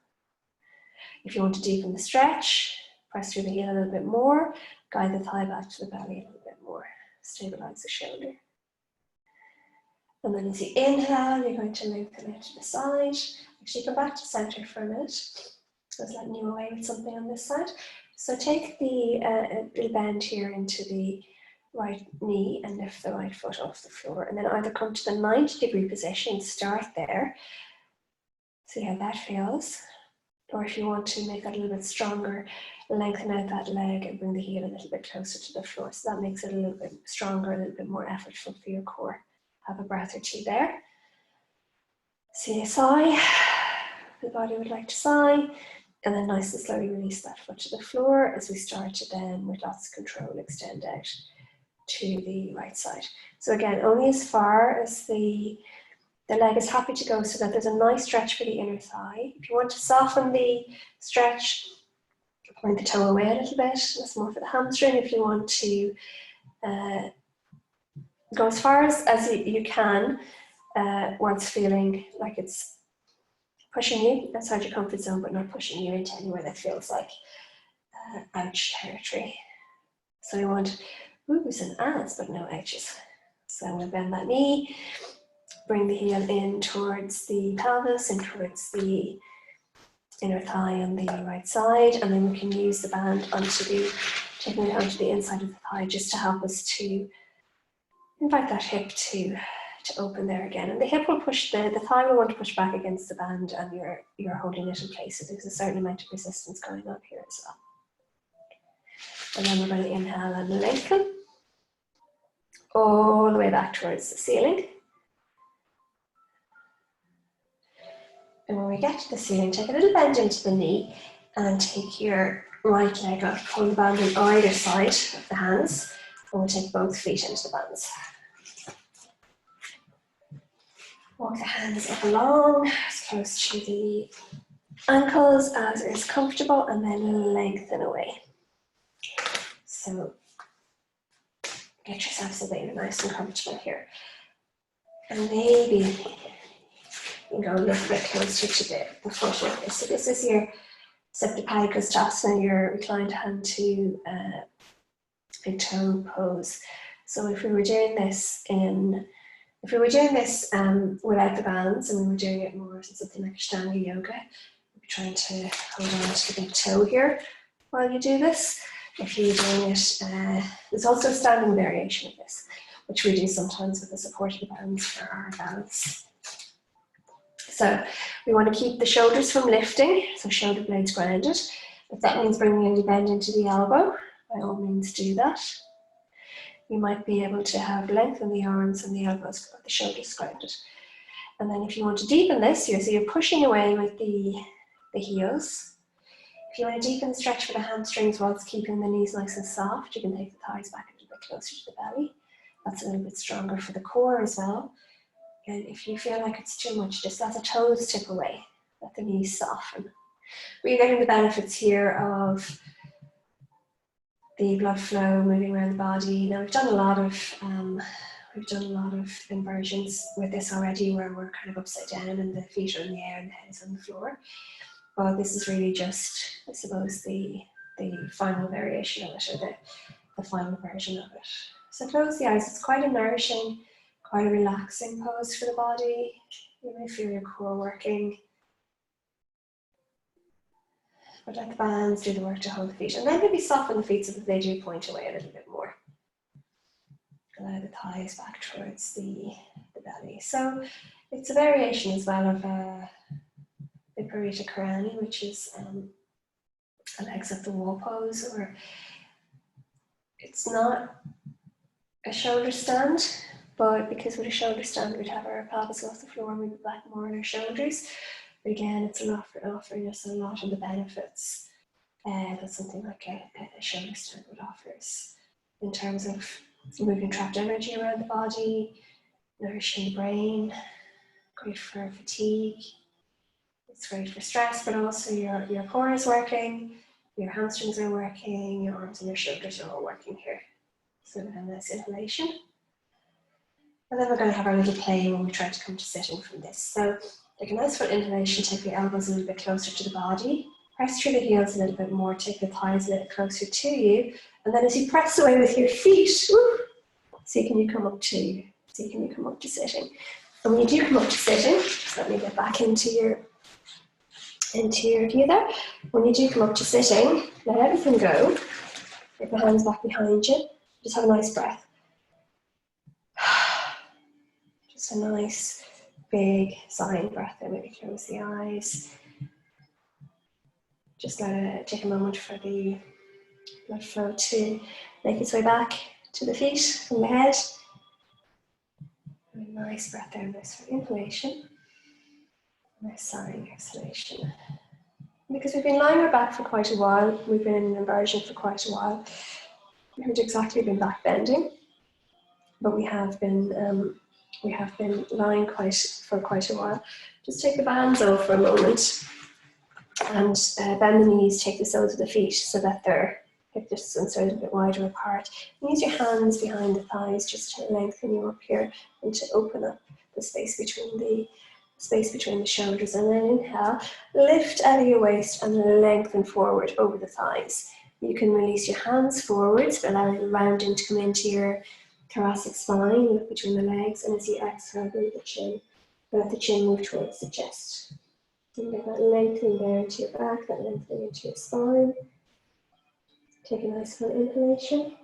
If you want to deepen the stretch, press through the heel a little bit more, guide the thigh back to the belly a little bit more, stabilize the shoulder. And then as you inhale, you're going to lengthen out to the side. Actually, come back to center for a minute. I was letting you away with something on this side. So take the little bend here into the right knee and lift the right foot off the floor. And then either come to the 90-degree position, start there. See how that feels. Or if you want to make that a little bit stronger, lengthen out that leg and bring the heel a little bit closer to the floor. So that makes it a little bit stronger, a little bit more effortful for your core. Have a breath or two there. See a sigh. The body would like to sigh. And then nice and slowly release that foot to the floor as we start to then, with lots of control, extend out to the right side. So again, only as far as the leg is happy to go so that there's a nice stretch for the inner thigh. If you want to soften the stretch, point the toe away a little bit. That's more for the hamstring. If you want to go as far as you can, where it's feeling like it's pushing you outside your comfort zone, but not pushing you into anywhere that feels like ouch territory. So we want oohs and ahs, but no ouches. So we'll bend that knee, bring the heel in towards the pelvis and towards the inner thigh on the right side, and then we can use the band taking it onto the inside of the thigh just to help us to invite that hip to open there again. And the hip will push, the thigh will want to push back against the band, and you're holding it in place. So there's a certain amount of resistance going on here as well. And then we're going to inhale and lengthen all the way back towards the ceiling. And when we get to the ceiling, take a little bend into the knee and take your right leg up, pull the band on either side of the hands, and we'll take both feet into the bands. Walk the hands up along, as close to the ankles as is comfortable, and then lengthen away. So get yourself so that you're nice and comfortable here. And maybe you can go a little bit closer to the foot like this. So this is your Sapta Uttanasana, your reclined hand to big toe pose. So if we were doing this without the bands, and we were doing it more as something like Ashtanga yoga, we'd be trying to hold on to the big toe here while you do this. If you're doing it, there's also a standing variation of this, which we do sometimes with the support of the bands for our balance. So we want to keep the shoulders from lifting, so shoulder blades grounded. If that means bringing any bend into the elbow, by all means do that. You might be able to have length in the arms and the elbows, but the shoulders grounded. And then if you want to deepen this, so you're pushing away with the heels. If you want to deepen the stretch for the hamstrings whilst keeping the knees nice and soft, you can take the thighs back a little bit closer to the belly. That's a little bit stronger for the core as well. And if you feel like it's too much, just let the toes tip away, let the knees soften. But you're getting the benefits here of the blood flow moving around the body. Now we've done a lot of inversions with this already, where we're kind of upside down and the feet are in the air and the head is on the floor. But this is really just, I suppose, the final variation of it, or the final version of it. So close the eyes. It's quite a nourishing, quite a relaxing pose for the body. You may feel your core working. But let the bands do the work to hold the feet. And then maybe soften the feet so that they do point away a little bit more. Allow the thighs back towards the belly. So it's a variation as well of Viparita Karani, which is a legs up the wall pose, or it's not a shoulder stand, but because with a shoulder stand we'd have our pelvis off the floor and we'd be back more on our shoulders. But again, it's offering us a lot of the benefits that something like a shoulder stand would offer us. in terms of moving trapped energy around the body, nourishing the brain, great for fatigue. It's great for stress, but also your core is working, your hamstrings are working, your arms and your shoulders are all working here. So we have this inhalation. And then we're going to have our little play when we try to come to sitting from this. So take a nice full inhalation, take your elbows a little bit closer to the body, press through the heels a little bit more, take the thighs a little closer to you, and then as you press away with your feet, see can you come up to sitting. And when you do come up to sitting, just let me get back into your view there. When you do come up to sitting, let everything go. Get the hands back behind you. Just have a nice breath. Just a nice, big sighing breath there. Maybe close the eyes. Just let it take a moment for the blood flow to make its way back to the feet from the head. And a nice breath there, nice for inhalation. Nice sighing exhalation. Because we've been lying our back for quite a while, we've been in an inversion for quite a while. We haven't exactly been back bending, but we have been lying for quite a while. Just take the bands off for a moment and bend the knees, take the soles of the feet so that they're hip distance a little bit wider apart. And use your hands behind the thighs just to lengthen you up here and to open up the space between the shoulders. And then inhale, lift out of your waist and lengthen forward over the thighs. You can release your hands forwards, allowing the rounding to come into your thoracic spine, look between the legs, and as you exhale, bring the chin. Let the chin move towards the chest. So you get that lengthening there into your back, that lengthening into your spine. Take a nice full inhalation.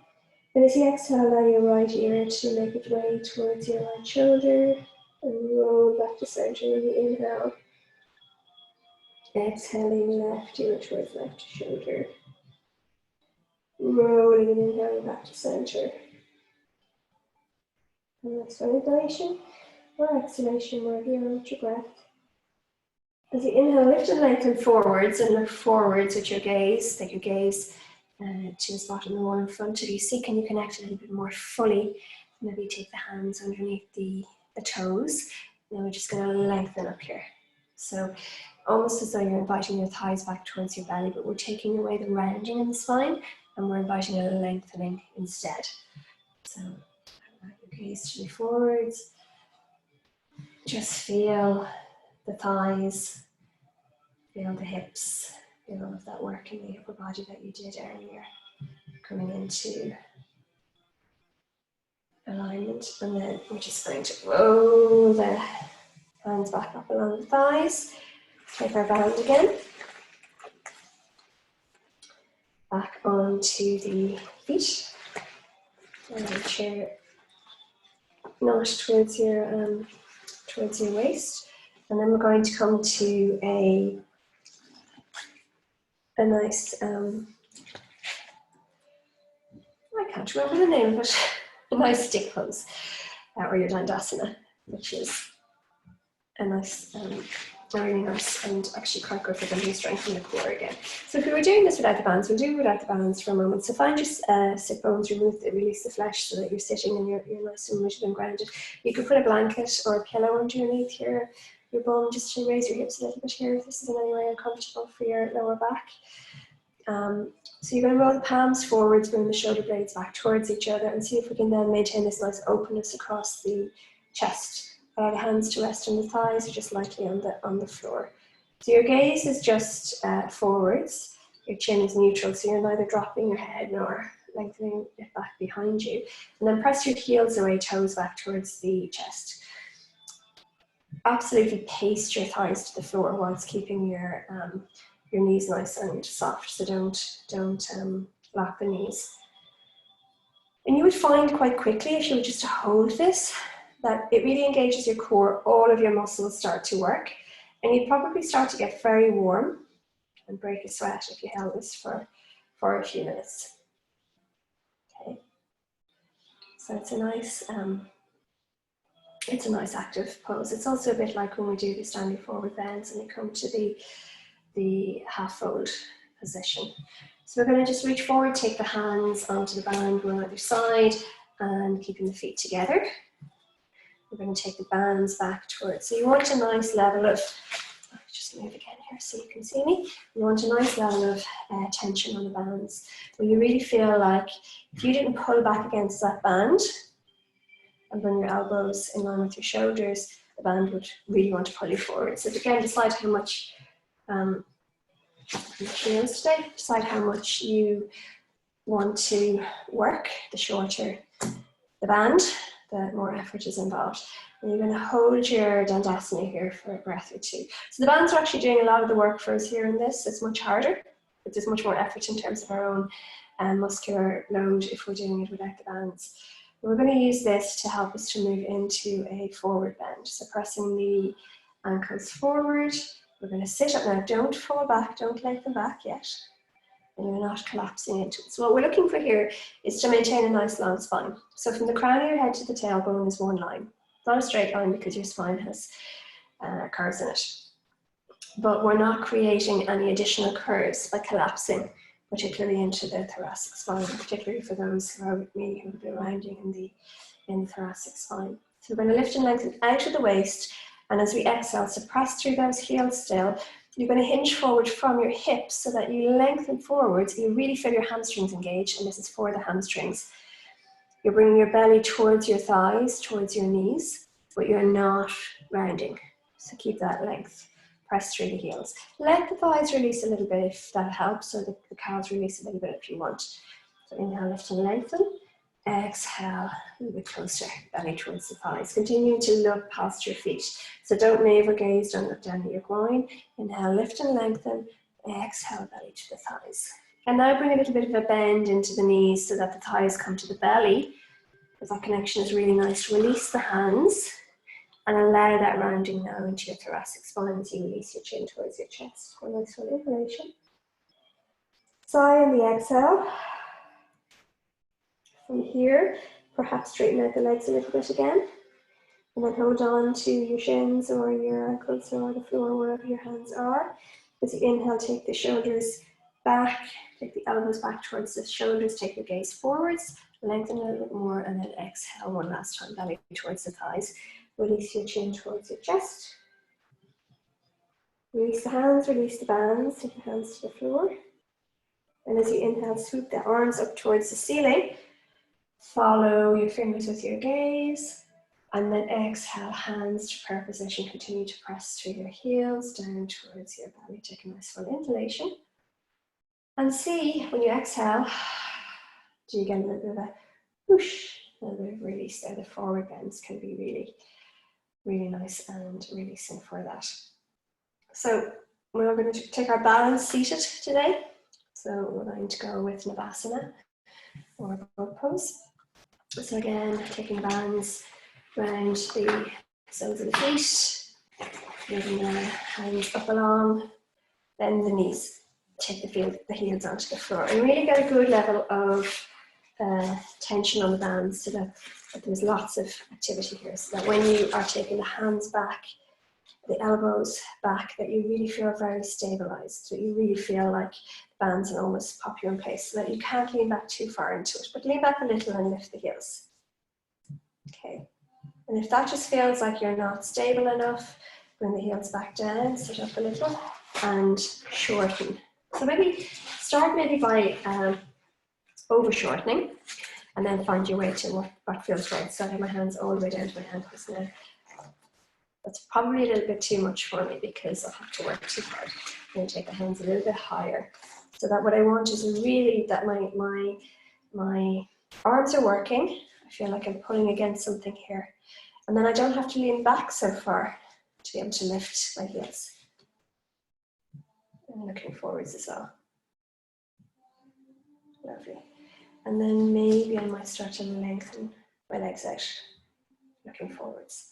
And as you exhale, allow your right ear to make its way towards your right shoulder and roll back to center when you inhale. Exhaling left ear towards left shoulder. Rolling and inhaling back to center. And that's for inhalation or exhalation, wherever you hold your breath. As you inhale, lift and lengthen forwards and look forwards with your gaze. Take your gaze to the spot on the wall in front of you. See, can you connect a little bit more fully? Maybe take the hands underneath the toes. Then we're just going to lengthen up here. So almost as though you're inviting your thighs back towards your belly, but we're taking away the rounding in the spine and we're inviting a lengthening instead. So your gaze to be forwards. Just feel the thighs, feel the hips, feel all of that work in the upper body that you did earlier, coming into alignment. And then we're just going to roll the hands back up along the thighs. Take our band again. Back onto the feet. And the chair not towards your waist. And then we're going to come to a nice, I can't remember the name, but a nice stick pose, or your Dandasana, which is a nice, really nice and actually quite good for building strength in the core again. So if we were doing this without the bands, we'll do it without the bands for a moment. So find your sit bones, release the flesh so that you're sitting and you're nice and rooted and grounded. You could put a blanket or a pillow underneath your bum just to raise your hips a little bit here if this is in any way uncomfortable for your lower back. So you're going to roll the palms forwards, bring the shoulder blades back towards each other, and see if we can then maintain this nice openness across the chest. Allow the hands to rest on the thighs or just lightly on the floor. So your gaze is just forwards, your chin is neutral, so you're neither dropping your head nor lengthening it back behind you. And then press your heels away, toes back towards the chest. Absolutely paste your thighs to the floor whilst keeping your knees nice and soft, so don't lock the knees. And you would find quite quickly, if you were just to hold this, that it really engages your core, all of your muscles start to work, and you'd probably start to get very warm and break a sweat if you held this for a few minutes. Okay, so it's a nice active pose. It's also a bit like when we do the standing forward bends and you come to the half fold position. So we're going to just reach forward, take the hands onto the band on either side and keeping the feet together. We're going to take the bands back towards, so you want a nice level of, I'll just move again here so you can see me. You want a nice level of tension on the bands, where you really feel like if you didn't pull back against that band and bring your elbows in line with your shoulders, the band would really want to pull you forward. So again, decide how much, today, decide how much you want to work. The shorter the band, the more effort is involved. And you're going to hold your Dandasana here for a breath or two. So the bands are actually doing a lot of the work for us here in this. It's much harder, but there's much more effort in terms of our own muscular load if we're doing it without the bands. And we're going to use this to help us to move into a forward bend. So pressing the ankles forward. We're going to sit up now. Don't fall back, don't lengthen back yet. And you're not collapsing into it. So what we're looking for here is to maintain a nice long spine. So from the crown of your head to the tailbone is one line. It's not a straight line because your spine has curves in it. But we're not creating any additional curves by collapsing, particularly into the thoracic spine, particularly for those who are with me who will be rounding in the thoracic spine. So we're going to lift and lengthen out of the waist, and as we exhale, so press through those heels still. You're going to hinge forward from your hips so that you lengthen forwards. You really feel your hamstrings engaged, and this is for the hamstrings. You're bringing your belly towards your thighs, towards your knees, but you're not rounding. So keep that length. Press through the heels. Let the thighs release a little bit if that helps, or the calves release a little bit if you want. So inhale, lift and lengthen. Exhale, a little bit closer, belly towards the thighs. Continuing to look past your feet. So don't navel gaze, don't look down at your groin. Inhale, lift and lengthen. Exhale, belly to the thighs. And now bring a little bit of a bend into the knees so that the thighs come to the belly. Because that connection is really nice. Release the hands and allow that rounding now into your thoracic spine as you release your chin towards your chest. One nice full inhalation. Sigh on the exhale. From here, perhaps straighten out the legs a little bit again. And then hold on to your shins or your ankles or the floor, wherever your hands are. As you inhale, take the shoulders back, take the elbows back towards the shoulders, take your gaze forwards, lengthen a little bit more, and then exhale one last time, belly towards the thighs. Release your chin towards your chest. Release the hands, release the bands, take your hands to the floor. And as you inhale, swoop the arms up towards the ceiling. Follow your fingers with your gaze. And then exhale, hands to prayer position. Continue to press through your heels down towards your belly. Take a nice full inhalation. And see, when you exhale, do you get a little bit of a whoosh, a little bit of release there. The forward bends can be really, really nice and releasing for that. So we're going to take our balance seated today. So we're going to go with Navasana or boat pose. So again, taking bands around the soles of the feet, moving the hands up along, bend the knees, take the heels onto the floor, and really get a good level of tension on the bands so that there's lots of activity here, so that when you are taking the hands back, the elbows back, that you really feel very stabilized, so you really feel like the bands will almost pop you in place, so that you can't lean back too far into it, but lean back a little and lift the heels. Okay, and if that just feels like you're not stable enough, bring the heels back down, sit up a little, and shorten. So maybe start by over shortening, and then find your way to what feels right. So I have my hands all the way down to my ankles now. That's probably a little bit too much for me because I'll have to work too hard. I'm going to take the hands a little bit higher, so that what I want is really that my arms are working. I feel like I'm pulling against something here. And then I don't have to lean back so far to be able to lift my heels. And looking forwards as well. Lovely. And then maybe I might start to lengthen my legs out, looking forwards.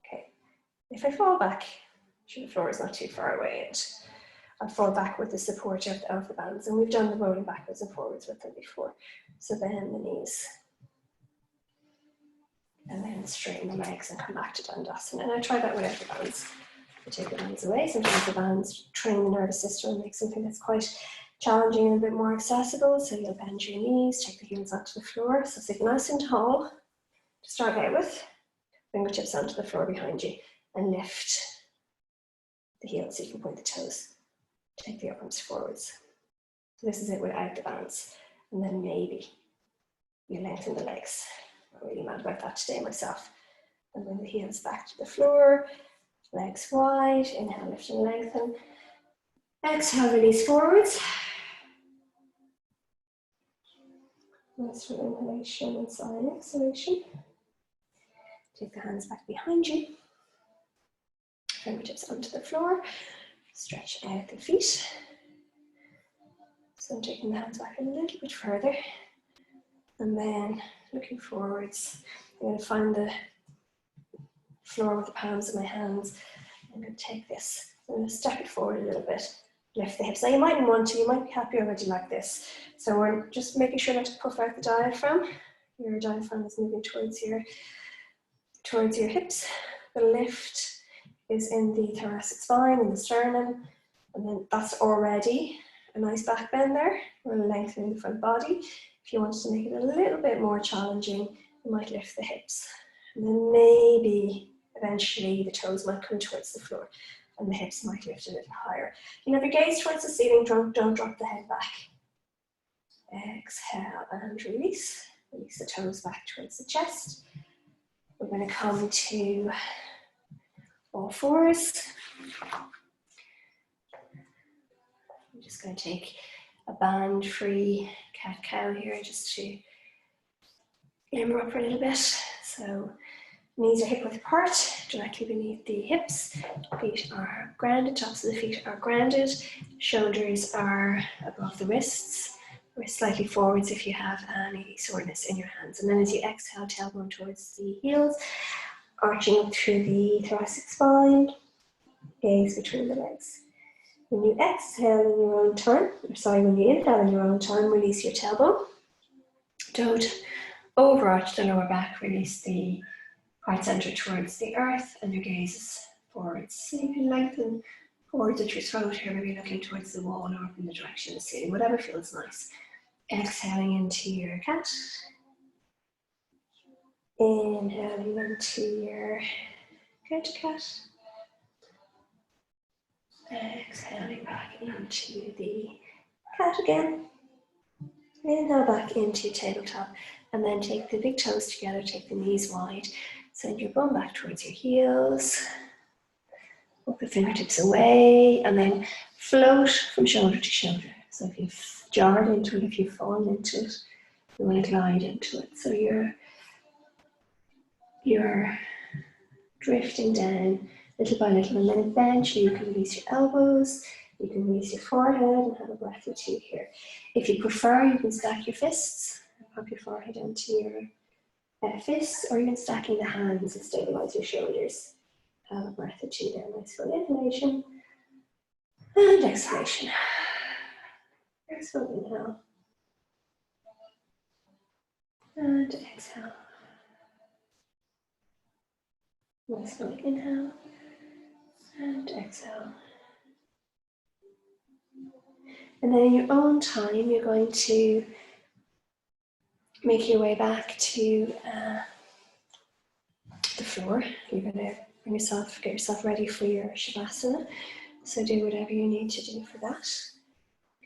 Okay. If I fall back, the floor is not too far away, and I'll fall back with the support of the bands. And we've done the rolling backwards and forwards with them before. So bend the knees. And then straighten the legs and come back to Dandasana. And I try that without the bands. You take the bands away. Sometimes the bands train the nervous system and make something that's quite challenging and a bit more accessible. So you'll bend your knees, take the heels onto the floor. So sit nice and tall to start out with. Fingertips onto the floor behind you and lift the heels so you can point the toes. Take the arms forwards. So this is it without the bands. And then maybe you lengthen the legs. I'm really mad about that today myself. And bring the heels back to the floor, legs wide. Inhale, lift and lengthen. Exhale, release forwards. Nice for inhalation and silent exhalation. Take the hands back behind you. Fingertips onto the floor. Stretch out the feet. So I'm taking the hands back a little bit further. And then looking forwards, I'm going to find the floor with the palms of my hands. I'm going to take this. I'm going to step it forward a little bit. Lift the hips. Now you mightn't want to, you might be happy already like this. So we're just making sure not to puff out the diaphragm. Your diaphragm is moving towards your hips. The lift is in the thoracic spine and the sternum. And then that's already a nice back bend there. We're lengthening the front body. If you wanted to make it a little bit more challenging, you might lift the hips. And then maybe eventually the toes might come towards the floor and the hips might lift a little higher. You know, if your gaze towards the ceiling, don't drop the head back. Exhale and release. Release the toes back towards the chest. We're going to come to all fours. I'm just going to take a band-free cat-cow here just to limber up a little bit. So knees are hip-width apart, directly beneath the hips. Feet are grounded, tops of the feet are grounded. Shoulders are above the wrists. Wrists slightly forwards if you have any soreness in your hands. And then as you exhale, tailbone towards the heels, arching up through the thoracic spine, gaze between the legs. When you exhale in your own time, when you inhale in your own time, release your tailbone. Don't overarch the lower back, release the heart center towards the earth and your gaze is forwards. So you can lengthen forwards at your throat here, maybe looking towards the wall or up in the direction of the ceiling, whatever feels nice. Exhaling into your cat. Inhaling into your cat. Exhaling back into the cat again. Inhale back into tabletop and then take the big toes together, take the knees wide. Send your bum back towards your heels. Walk the fingertips away and then float from shoulder to shoulder. So if you've jarred into it, if you've fallen into it, you want to glide into it. So you're drifting down little by little, and then eventually you can release your elbows, you can release your forehead and have a breath or two here. If you prefer, you can stack your fists, pop your forehead onto your fists, or even stacking the hands to stabilize your shoulders. Have a breath or two there. Nice full inhalation and exhalation. Nice full inhale and exhale. Nice full inhale and exhale. And then in your own time, you're going to make your way back to the floor. You're going to get yourself ready for your Shavasana. So do whatever you need to do for that.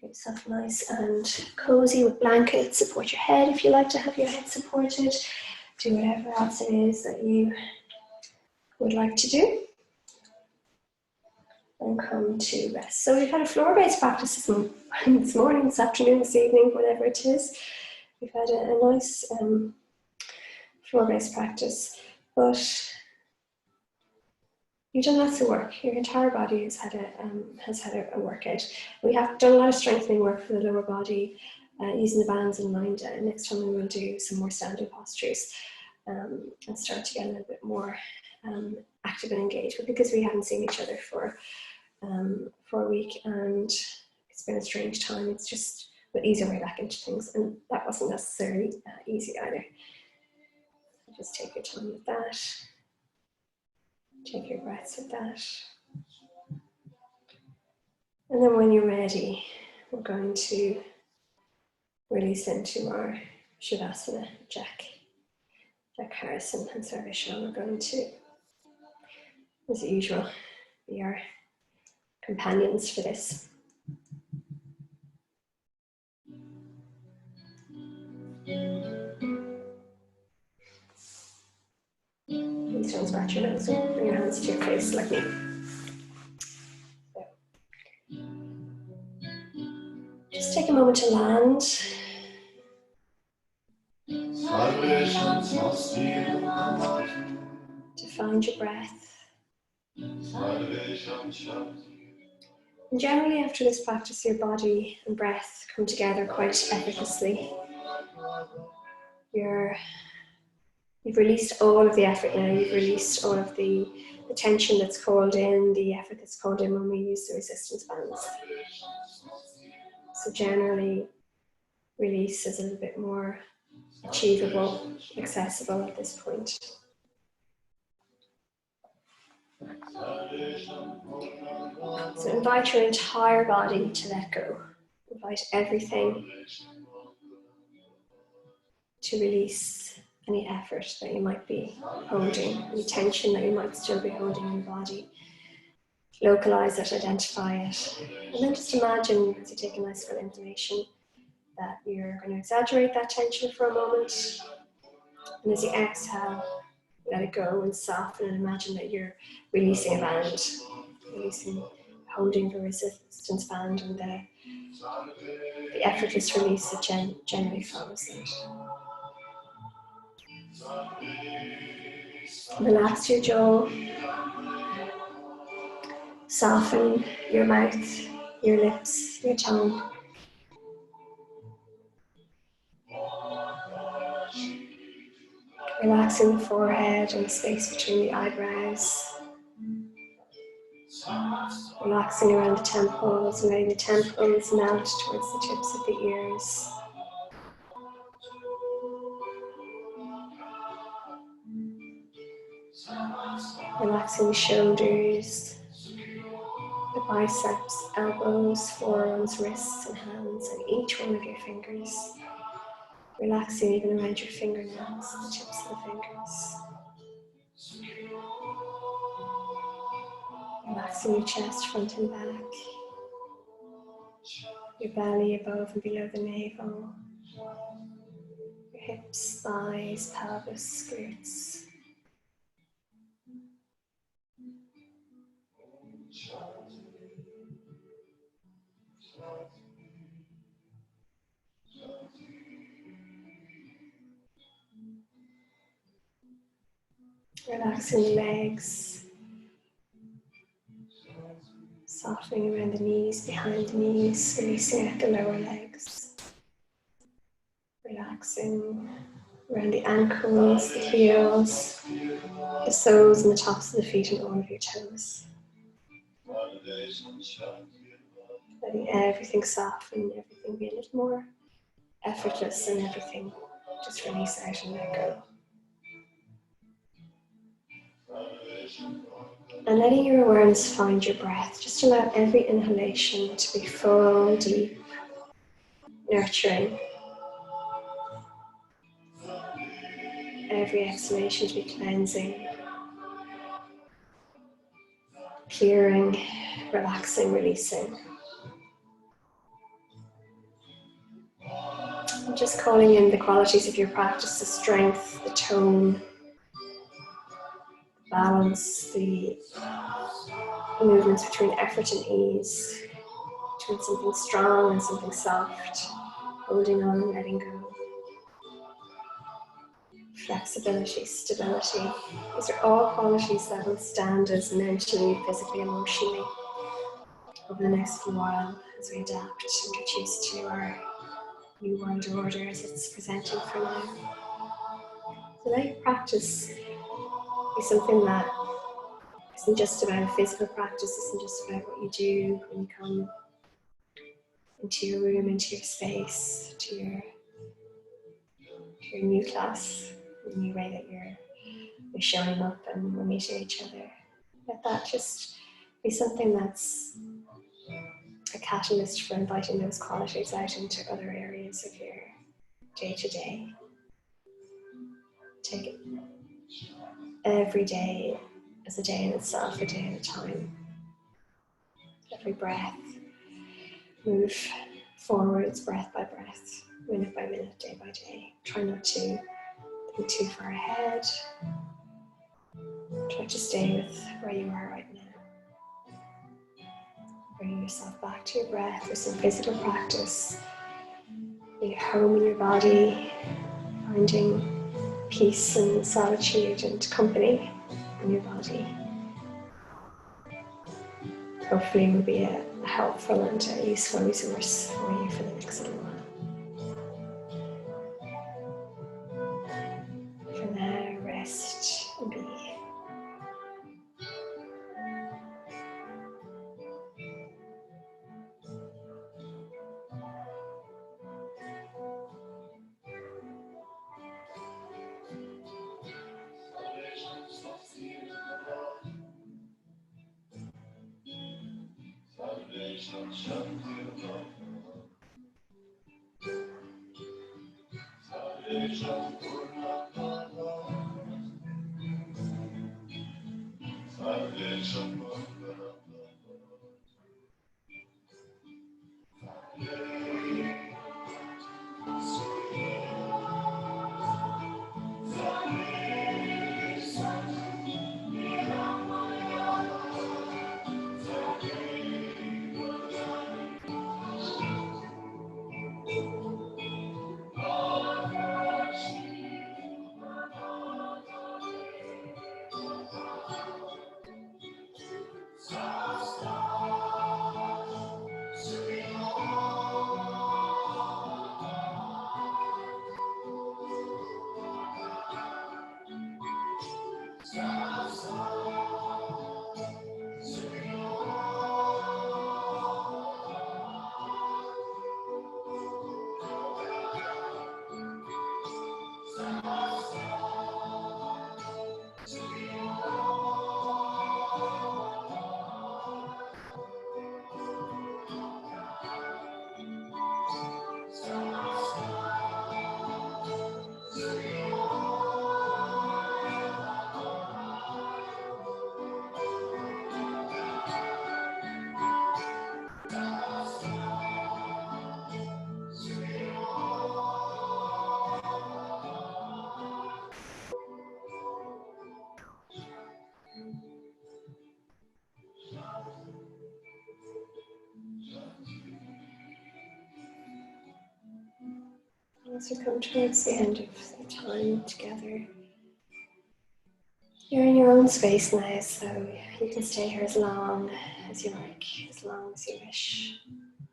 Get yourself nice and cozy with blankets. Support your head if you like to have your head supported. Do whatever else it is that you would like to do. And come to rest. So we've had a floor-based practice this morning, this afternoon, this evening, whatever it is. We've had a nice floor-based practice, but you've done lots of work. Your entire body has had a workout. We have done a lot of strengthening work for the lower body, using the bands and lying down. Next time we will do some more standing postures and start to get a little bit more active and engaged. But because we haven't seen each other for a week and it's been a strange time, it's just we'll ease our way back into things, and that wasn't necessarily easy either. Just take your time with that. Take your breaths with that. And then when you're ready, we're going to release into our Shavasana, Jack Harrison and Sarveshwar. We're going to, as usual, be our companions for this. Please don't scratch your nose and bring your hands to your face like me. So, just take a moment to land. To find your breath. And generally after this practice, your body and breath come together quite effortlessly. You've released all of the effort now, you've released all of the tension that's called in, the effort that's called in when we use the resistance bands. So generally, release is a little bit more achievable, accessible at this point. So invite your entire body to let go. Invite everything to release any effort that you might be holding, any tension that you might still be holding in your body. Localize it, identify it, and then just imagine as you take a nice full inhalation that you're going to exaggerate that tension for a moment, and as you exhale, let it go and soften and imagine that you're releasing a band, holding the resistance band, and the effortless release that generally follows it. Relax your jaw, soften your mouth, your lips, your tongue. Relaxing the forehead and the space between the eyebrows. Relaxing around the temples and letting the temples melt towards the tips of the ears. Relaxing the shoulders, the biceps, elbows, forearms, wrists and hands, and each one of your fingers. Relaxing even around your fingernails, the tips of the fingers. Relaxing your chest, front and back. Your belly above and below the navel. Your hips, thighs, pelvis, glutes. Relaxing the legs. Softening around the knees, behind the knees, releasing out the lower legs. Relaxing around the ankles, the heels, the soles and the tops of the feet and all of your toes. Letting everything soften, everything be a little more effortless, and everything just release out and let go. And letting your awareness find your breath. Just allow every inhalation to be full, deep, nurturing. Every exhalation to be cleansing, clearing, relaxing, releasing. And just calling in the qualities of your practice, the strength, the tone, balance, the movements between effort and ease, between something strong and something soft, holding on and letting go. Flexibility, stability. These are all qualities that will stand us mentally, physically, emotionally over the next little while as we adapt and get used to our new world order as it's presenting for now. So let your practice be something that isn't just about a physical practice, isn't just about what you do when you come into your room, into your space, to your new class, the new way that you're showing up and we're meeting each other. Let that just be something that's catalyst for inviting those qualities out into other areas of your day-to-day. Take it every day as a day in itself, a day at a time. Every breath, move forwards, breath by breath, minute by minute, day by day. Try not to think too far ahead. Try to stay with where you are right now. Bringing yourself back to your breath with some physical practice. Being at home in your body, finding peace and solitude and company in your body. Hopefully it will be a helpful and a useful resource for you for the next little while. For now, rest and be. As we come towards the end of the time together, you're in your own space now, so you can stay here as long as you like, as long as you wish.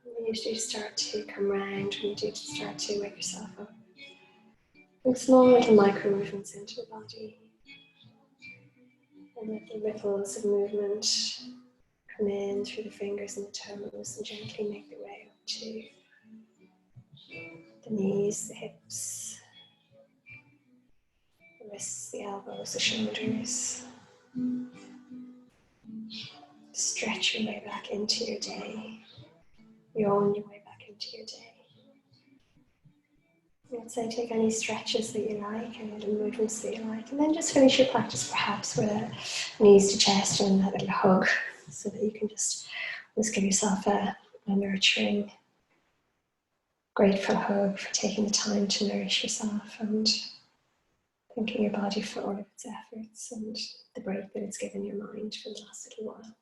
When you do start to come round, when you do start to wake yourself up, make small little micro movements into the body, and let the ripples of movement come in through the fingers and the toes and gently make their way up to the knees, the hips, the wrists, the elbows, the shoulders. Stretch your way back into your day. Yawn your way back into your day. I'd say take any stretches that you like, any little movements that you like, and then just finish your practice perhaps with a knees to chest and a little hug, so that you can just give yourself a nurturing, grateful hug for taking the time to nourish yourself and thanking your body for all of its efforts and the break that it's given your mind for the last little while.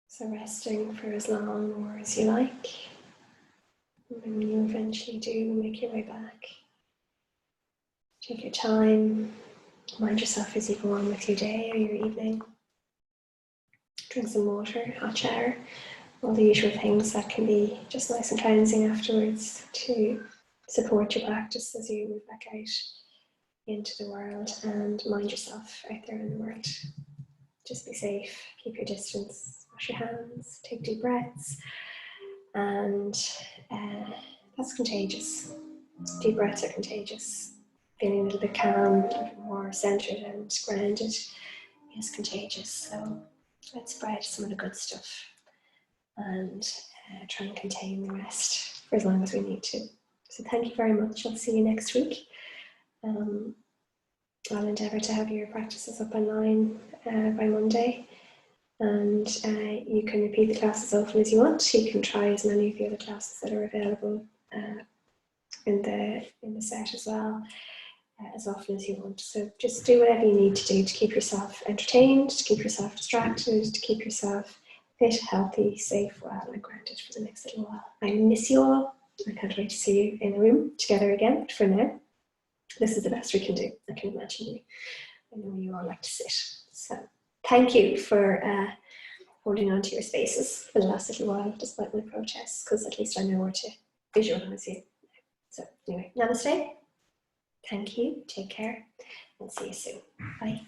So resting for as long or as you like. And when you eventually do make your way back, take your time, mind yourself as you go on with your day or your evening. Drink some water, hot shower, all the usual things that can be just nice and cleansing afterwards to support your practice as you move back out into the world, and mind yourself out there in the world. Just be safe, keep your distance, wash your hands, take deep breaths, and that's contagious. Deep breaths are contagious. Feeling a little bit calm, a little bit more centered and grounded is contagious. So let's spread some of the good stuff and try and contain the rest for as long as we need to. So thank you very much. I'll see you next week. I'll endeavour to have your practices up online by Monday, and you can repeat the class as often as you want. You can try as many of the other classes that are available in the set as well, as often as you want. So just do whatever you need to do to keep yourself entertained, to keep yourself distracted, to keep yourself fit, healthy, safe, well and grounded for the next little while. I miss you all. I can't wait to see you in a room together again. But for now, this is the best we can do. I can imagine you. I know you all like to sit. So thank you for holding on to your spaces for the last little while, despite my protests, because at least I know where to visualize you. So anyway, namaste. Thank you. Take care and see you soon. Bye.